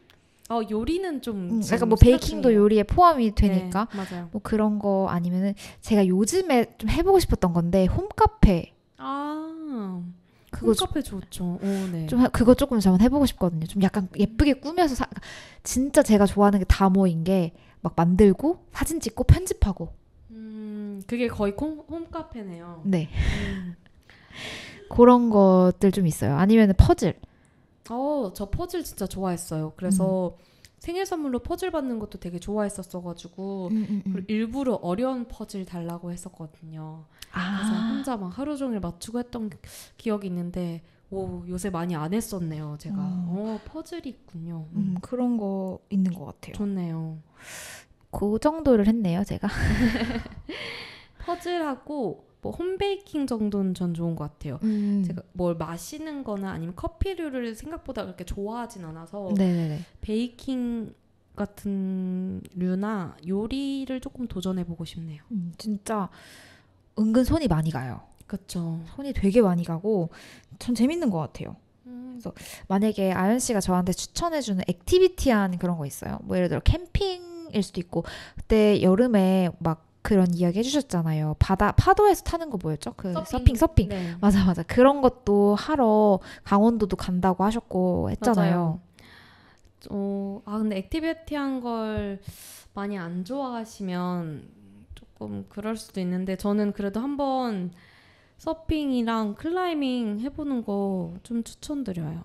요리는 좀 약간 뭐 베이킹도 요리에 포함이 되니까. 네, 맞아요. 뭐 그런 거 아니면은 제가 요즘에 좀 해보고 싶었던 건데 홈카페. 그거 홈카페 좋죠. 네. 좀 그거 조금 저는 해보고 싶거든요. 좀 약간 예쁘게 꾸며서 진짜 제가 좋아하는 게 다모인 게 막 만들고 사진 찍고 편집하고. 그게 거의 홈카페네요. 네. 그런 것들 좀 있어요. 아니면 퍼즐. 저 퍼즐 진짜 좋아했어요. 그래서 생일 선물로 퍼즐 받는 것도 되게 좋아했었어가지고 일부러 어려운 퍼즐 달라고 했었거든요. 그래서 혼자 막 하루 종일 맞추고 했던 기억이 있는데 요새 많이 안 했었네요. 제가 퍼즐이 있군요. 그런 거 있는 것 같아요. 좋네요. 그 정도를 했네요, 제가. 퍼즐하고 뭐 홈베이킹 정도는 전 좋은 것 같아요. 제가 뭘 마시는 거나 아니면 커피류를 생각보다 그렇게 좋아하진 않아서 네네네. 베이킹 같은 류나 요리를 조금 도전해보고 싶네요. 진짜 은근 손이 많이 가요. 그렇죠. 손이 되게 많이 가고 전 재밌는 것 같아요. 그래서 만약에 아연 씨가 저한테 추천해주는 액티비티한 그런 거 있어요? 뭐 예를 들어 캠핑일 수도 있고 그때 여름에 막 그런 이야기 해주셨잖아요. 파도에서 타는 거 뭐였죠? 그 서핑. 네. 맞아. 그런 것도 하러 강원도도 간다고 하셨고 했잖아요. 맞아요. 근데 액티비티한 걸 많이 안 좋아하시면 조금 그럴 수도 있는데 저는 그래도 한번 서핑이랑 클라이밍 해보는 거 좀 추천드려요.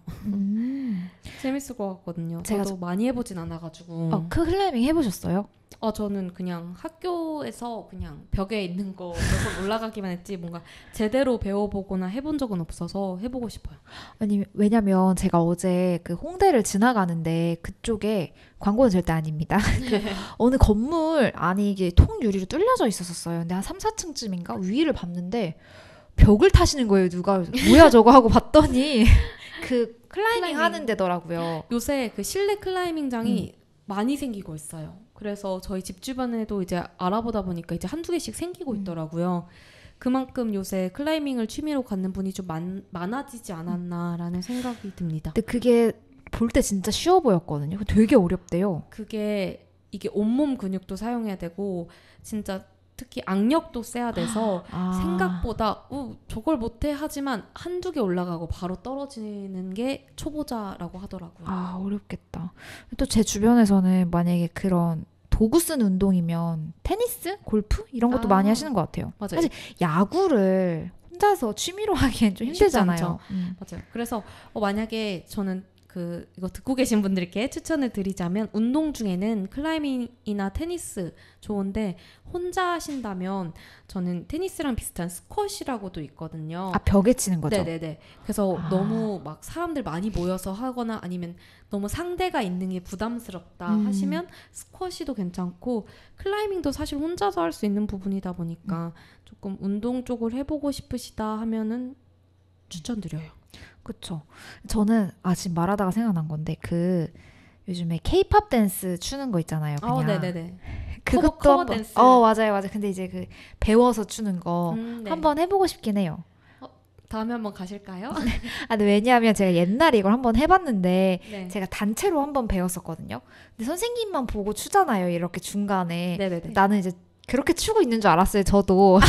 재밌을 것 같거든요. 저도 많이 해보진 않아가지고. 그 클라이밍 해보셨어요? 저는 그냥 학교에서 그냥 벽에 있는 거 몇 번 올라가기만 했지 뭔가 제대로 배워보거나 해본 적은 없어서 해보고 싶어요. 왜냐면 제가 어제 그 홍대를 지나가는데 그쪽에 광고는 절대 아닙니다. 어느 건물 안이 이게 통유리로 뚫려져 있었어요. 근데 한 3, 4층쯤인가 위를 봤는데 벽을 타시는 거예요. 누가 뭐야 저거 하고 봤더니 그 클라이밍 하는 데더라고요. 요새 그 실내 클라이밍장이 많이 생기고 있어요. 그래서 저희 집 주변에도 이제 알아보다 보니까 이제 한두 개씩 생기고 있더라고요. 그만큼 요새 클라이밍을 취미로 갖는 분이 좀 많아지지 않았나라는 생각이 듭니다. 근데 그게 볼 때 진짜 쉬워 보였거든요. 되게 어렵대요. 이게 온몸 근육도 사용해야 되고 진짜 특히 악력도 세야 돼서 생각보다 저걸 못해 하지만 한두 개 올라가고 바로 떨어지는 게 초보자라고 하더라고요. 어렵겠다. 또 제 주변에서는 만약에 그런 도구 쓴 운동이면 테니스, 골프 이런 것도 많이 하시는 것 같아요. 맞아요. 사실 야구를 혼자서 취미로 하기엔 좀 힘들잖아요. 맞아요. 그래서 만약에 저는 이거 듣고 계신 분들께 추천을 드리자면 운동 중에는 클라이밍이나 테니스 좋은데 혼자 하신다면 저는 테니스랑 비슷한 스쿼시라고도 있거든요. 벽에 치는 거죠? 네네네. 그래서 너무 막 사람들 많이 모여서 하거나 아니면 너무 상대가 있는 게 부담스럽다 하시면 스쿼시도 괜찮고 클라이밍도 사실 혼자서 할 수 있는 부분이다 보니까 조금 운동 쪽을 해보고 싶으시다 하면은 추천드려요. 그쵸. 저는 지금 말하다가 생각난 건데 요즘에 K-팝 댄스 추는 거 있잖아요. 그냥. 네네네. 그것도 커버 댄스. 맞아요. 근데 이제 배워서 추는 거 네. 한번 해보고 싶긴 해요. 다음에 한번 가실까요? 근데 왜냐하면 제가 옛날에 이걸 한번 해봤는데 네. 제가 단체로 한번 배웠었거든요. 근데 선생님만 보고 추잖아요. 이렇게 중간에. 네네네. 나는 이제 그렇게 추고 있는 줄 알았어요. 저도.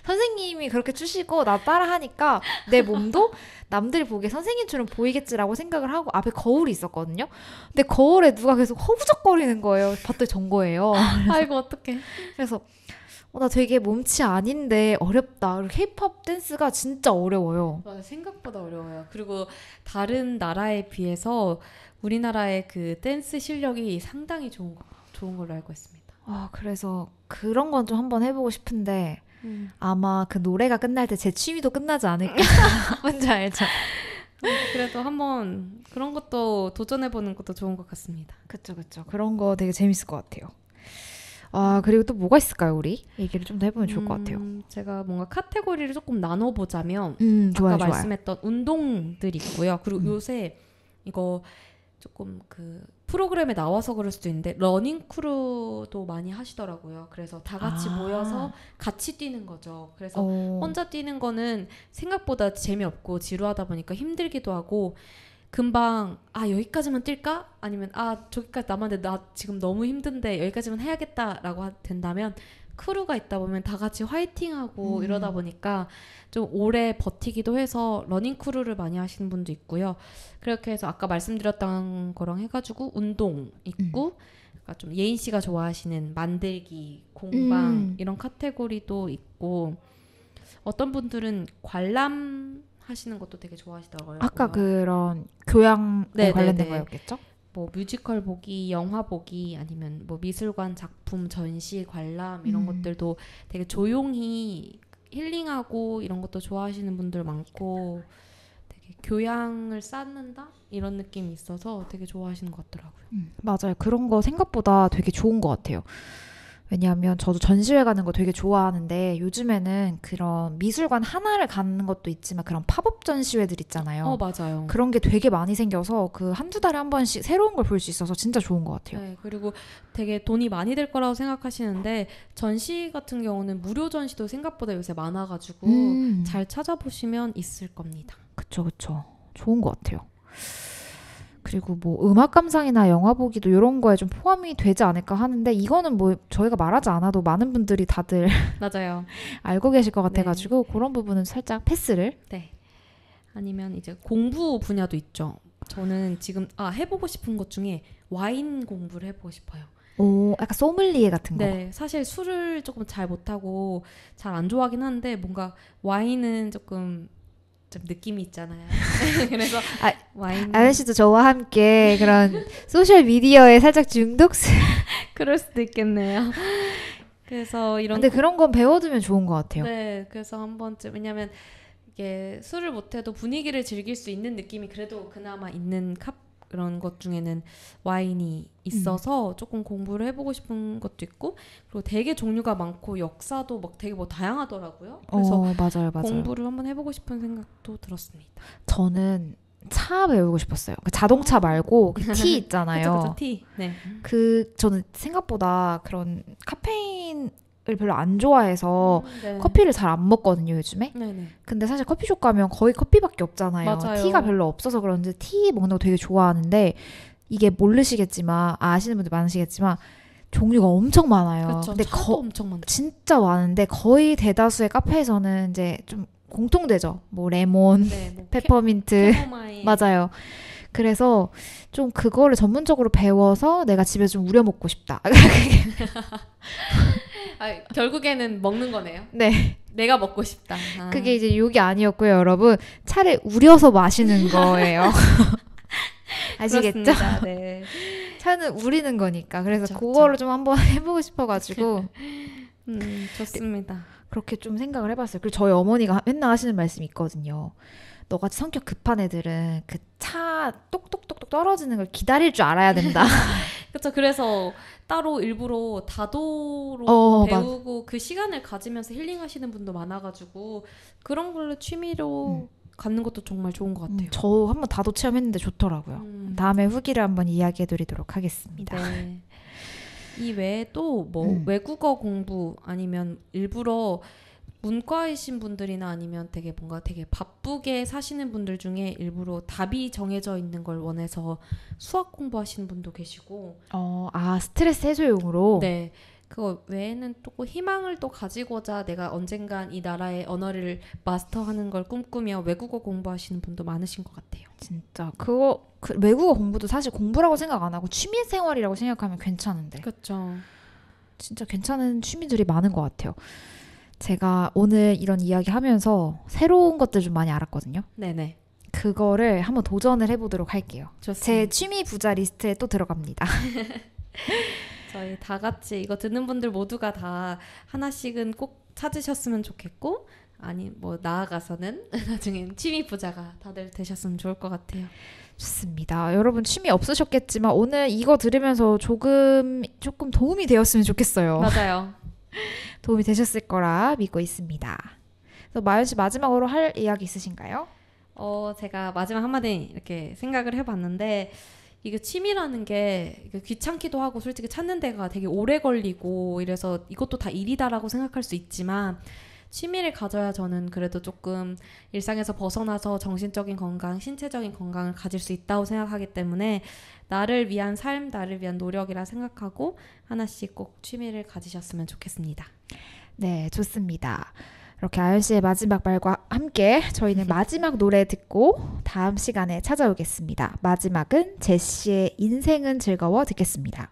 선생님이 그렇게 추시고 나 따라 하니까 내 몸도 남들이 보기에 선생님처럼 보이겠지라고 생각을 하고 앞에 거울이 있었거든요. 근데 거울에 누가 계속 허우적거리는 거예요. 봤더니 전 거예요. 아이고 어떡해. 그래서 나 되게 몸치 아닌데 어렵다. 그리고 K-팝 댄스가 진짜 어려워요. 맞아, 생각보다 어려워요. 그리고 다른 나라에 비해서 우리나라의 그 댄스 실력이 상당히 좋은 걸로 알고 있습니다. 그래서 그런 건 좀 한번 해보고 싶은데 아마 그 노래가 끝날 때 제 취미도 끝나지 않을까. 뭔지 알죠? 그래도 한번 그런 것도 도전해보는 것도 좋은 것 같습니다. 그쵸. 그런 거 되게 재밌을 것 같아요. 그리고 또 뭐가 있을까요, 우리? 얘기를 좀 더 해보면 좋을 것 같아요. 제가 뭔가 카테고리를 조금 나눠보자면 좋아요. 아까 말씀했던 운동들이 있고요. 그리고 요새 이거 조금 프로그램에 나와서 그럴 수도 있는데 러닝 크루도 많이 하시더라고요. 그래서 다 같이 모여서 같이 뛰는 거죠. 그래서 혼자 뛰는 거는 생각보다 재미없고 지루하다 보니까 힘들기도 하고 금방 여기까지만 뛸까? 아니면 저기까지 남았는데 나 지금 너무 힘든데 여기까지만 해야겠다라고 된다면 크루가 있다 보면 다 같이 화이팅하고 이러다 보니까 좀 오래 버티기도 해서 러닝 크루를 많이 하시는 분도 있고요. 그렇게 해서 아까 말씀드렸던 거랑 해가지고 운동 있고 그러니까 좀 예인 씨가 좋아하시는 만들기, 공방 이런 카테고리도 있고 어떤 분들은 관람 하시는 것도 되게 좋아하시더라고요. 아까 그런 교양에 관련된 거였겠죠? 뭐 뮤지컬 보기, 영화 보기 아니면 뭐 미술관 작품 전시 관람 이런 것들도 되게 조용히 힐링하고 이런 것도 좋아하시는 분들 많고 되게 교양을 쌓는다 이런 느낌이 있어서 되게 좋아하시는 것 같더라고요. 맞아요. 그런 거 생각보다 되게 좋은 것 같아요. 왜냐하면 저도 전시회 가는 거 되게 좋아하는데 요즘에는 그런 미술관 하나를 가는 것도 있지만 그런 팝업 전시회들 있잖아요. 맞아요. 그런 게 되게 많이 생겨서 한두 달에 한 번씩 새로운 걸 볼 수 있어서 진짜 좋은 것 같아요. 네, 그리고 되게 돈이 많이 들 거라고 생각하시는데 전시 같은 경우는 무료 전시도 생각보다 요새 많아가지고 잘 찾아보시면 있을 겁니다. 그쵸. 좋은 것 같아요. 그리고 뭐 음악 감상이나 영화 보기도 이런 거에 좀 포함이 되지 않을까 하는데 이거는 뭐 저희가 말하지 않아도 많은 분들이 다들 맞아요. 알고 계실 것 같아가지고 그런 부분은 살짝 패스를. 네. 아니면 이제 공부 분야도 있죠. 저는 지금 해보고 싶은 것 중에 와인 공부를 해보고 싶어요. 약간 소믈리에 같은 거. 네, 사실 술을 조금 잘 못하고 잘 안 좋아하긴 한데 뭔가 와인은 조금 좀 느낌이 있잖아요. 그래서 와인 아연 씨도 저와 함께 그런 소셜 미디어에 살짝 중독스. 그럴 수도 있겠네요. 그래서 근데 그런 건 배워두면 좋은 것 같아요. 네, 그래서 한 번쯤 왜냐면 이게 술을 못해도 분위기를 즐길 수 있는 느낌이 그래도 그나마 있는 그런 것 중에는 와인이 있어서 조금 공부를 해보고 싶은 것도 있고 그리고 되게 종류가 많고 역사도 막 되게 뭐 다양하더라고요. 그래서 맞아요. 공부를 한번 해보고 싶은 생각도 들었습니다. 저는 차 배우고 싶었어요. 자동차 말고 그 티 있잖아요. 그쵸, 티. 네. 저는 생각보다 그런 카페인 별로 안 좋아해서 네. 커피를 잘 안 먹거든요, 요즘에. 네네. 근데 사실 커피숍 가면 거의 커피밖에 없잖아요. 맞아요. 티가 별로 없어서 그런지 티 먹는 거 되게 좋아하는데 이게 모르시겠지만 아시는 분들 많으시겠지만 종류가 엄청 많아요. 그렇죠. 근데 차도 엄청 많죠. 진짜 많은데 거의 대다수의 카페에서는 이제 좀 공통되죠. 뭐 레몬, 네, 뭐 페퍼민트. 캐모마일. 맞아요. 그래서 좀 그거를 전문적으로 배워서 내가 집에서 좀 우려 먹고 싶다. 결국에는 먹는 거네요. 네. 내가 먹고 싶다. 그게 이제 욕이 아니었고요, 여러분. 차를 우려서 마시는 거예요. 아시겠죠? 그렇습니다. 네. 차는 우리는 거니까. 그래서 그쵸, 그거를 좀 한번 해보고 싶어가지고 좋습니다. 그렇게 좀 생각을 해봤어요. 그리고 저희 어머니가 맨날 하시는 말씀이 있거든요. 너같이 성격 급한 애들은 그 차 똑똑똑똑 떨어지는 걸 기다릴 줄 알아야 된다. 그렇죠. 그래서 따로 일부러 다도로 배우고 그 시간을 가지면서 힐링하시는 분도 많아가지고 그런 걸로 취미로 갖는 것도 정말 좋은 것 같아요. 저 한번 다도 체험했는데 좋더라고요. 다음에 후기를 한번 이야기해드리도록 하겠습니다. 네. 이 외에 또 뭐 외국어 공부 아니면 일부러 문과이신 분들이나 아니면 되게 뭔가 되게 바쁘게 사시는 분들 중에 일부러 답이 정해져 있는 걸 원해서 수학 공부하시는 분도 계시고 스트레스 해소용으로? 네. 그거 외에는 또 희망을 또 가지고자 내가 언젠간 이 나라의 언어를 마스터하는 걸 꿈꾸며 외국어 공부하시는 분도 많으신 것 같아요. 진짜 외국어 공부도 사실 공부라고 생각 안 하고 취미 생활이라고 생각하면 괜찮은데. 그렇죠. 진짜 괜찮은 취미들이 많은 것 같아요. 제가 오늘 이런 이야기 하면서 새로운 것들 좀 많이 알았거든요. 네네. 그거를 한번 도전을 해보도록 할게요. 좋습니다. 제 취미 부자 리스트에 또 들어갑니다. 저희 다 같이 이거 듣는 분들 모두가 다 하나씩은 꼭 찾으셨으면 좋겠고 아니 뭐 나아가서는 나중엔 취미 부자가 다들 되셨으면 좋을 것 같아요. 좋습니다. 여러분 취미 없으셨겠지만 오늘 이거 들으면서 조금 도움이 되었으면 좋겠어요. 맞아요. 도움이 되셨을 거라 믿고 있습니다. 그래서 마연 씨 마지막으로 할 이야기 있으신가요? 제가 마지막 한마디 이렇게 생각을 해봤는데 이게 취미라는 게 귀찮기도 하고 솔직히 찾는 데가 되게 오래 걸리고 이래서 이것도 다 일이다라고 생각할 수 있지만 취미를 가져야 저는 그래도 조금 일상에서 벗어나서 정신적인 건강, 신체적인 건강을 가질 수 있다고 생각하기 때문에 나를 위한 삶, 나를 위한 노력이라 생각하고 하나씩 꼭 취미를 가지셨으면 좋겠습니다. 네, 좋습니다. 이렇게 아연 씨의 마지막 말과 함께 저희는 마지막 노래 듣고 다음 시간에 찾아오겠습니다. 마지막은 제시의 인생은 즐거워 듣겠습니다.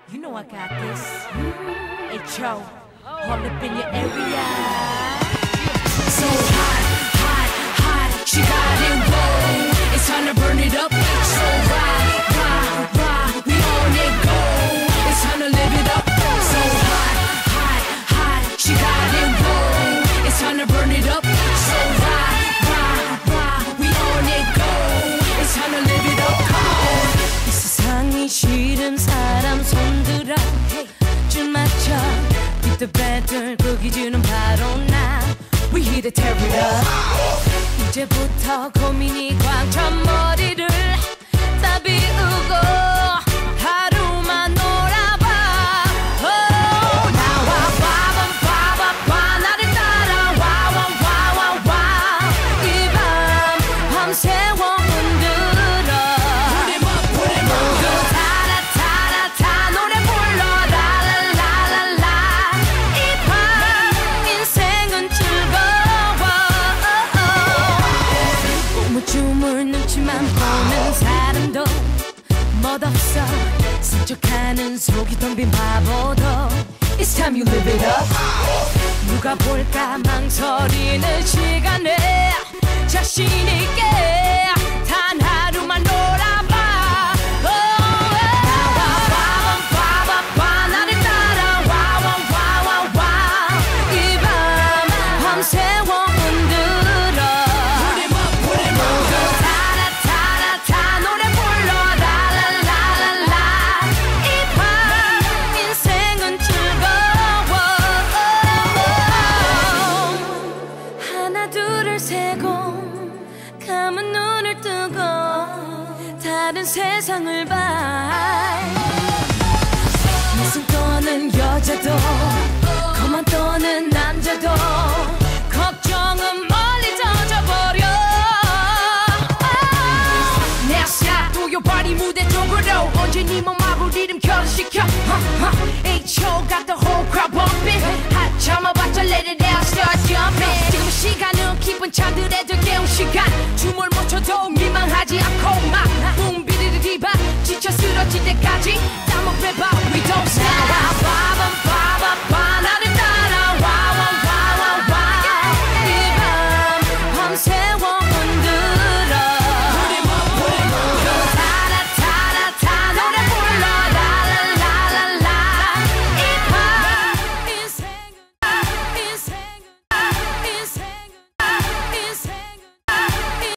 You know I got this. Hey, Cho, all up in your area. So hot, hot, hot. She got it roll. It's time to burn it up. So rah, rah, rah. We on it go. It's time to live it up. So hot, hot, hot. She got it roll. It's time to burn it up. So rah, rah, rah. We on it go. It's time to live it up. Come on. 이 세상이 싫은 사람 손들어 줄 맞춰 Beat the battle 그 기준은 바로 나 We here to tear it up 이제부터 고민이 꽉 찬 머리를 다 비우고 하루만 놀아봐 나와 봐봐 나를 따라와 와와와와 이 밤 밤새워 보는 사람도 멋없어 스쳐가는 속이 텅빈 바보도 It's time you live it up 누가 볼까 망설이는 시간에 자신 있게 단 하루만 놀아봐 나와 나를 따라와 와와와와 이 밤 밤새워 세상을 봐 여자도 그만 떠는 남자도 걱정은 멀리 던져버려. Now 도 your body 무대 쪽으로 언제 네 몸 마구 리듬 결혼시켜. H.O. got the whole crowd bumping. 핫 참아봤자 let it out start jumping. 지금 시간은 기쁜 찬들의 더 깨운 시간. 춤을 못 춰도 민망하지 않고 막 붐비리리바 지쳐 쓰러질 때까지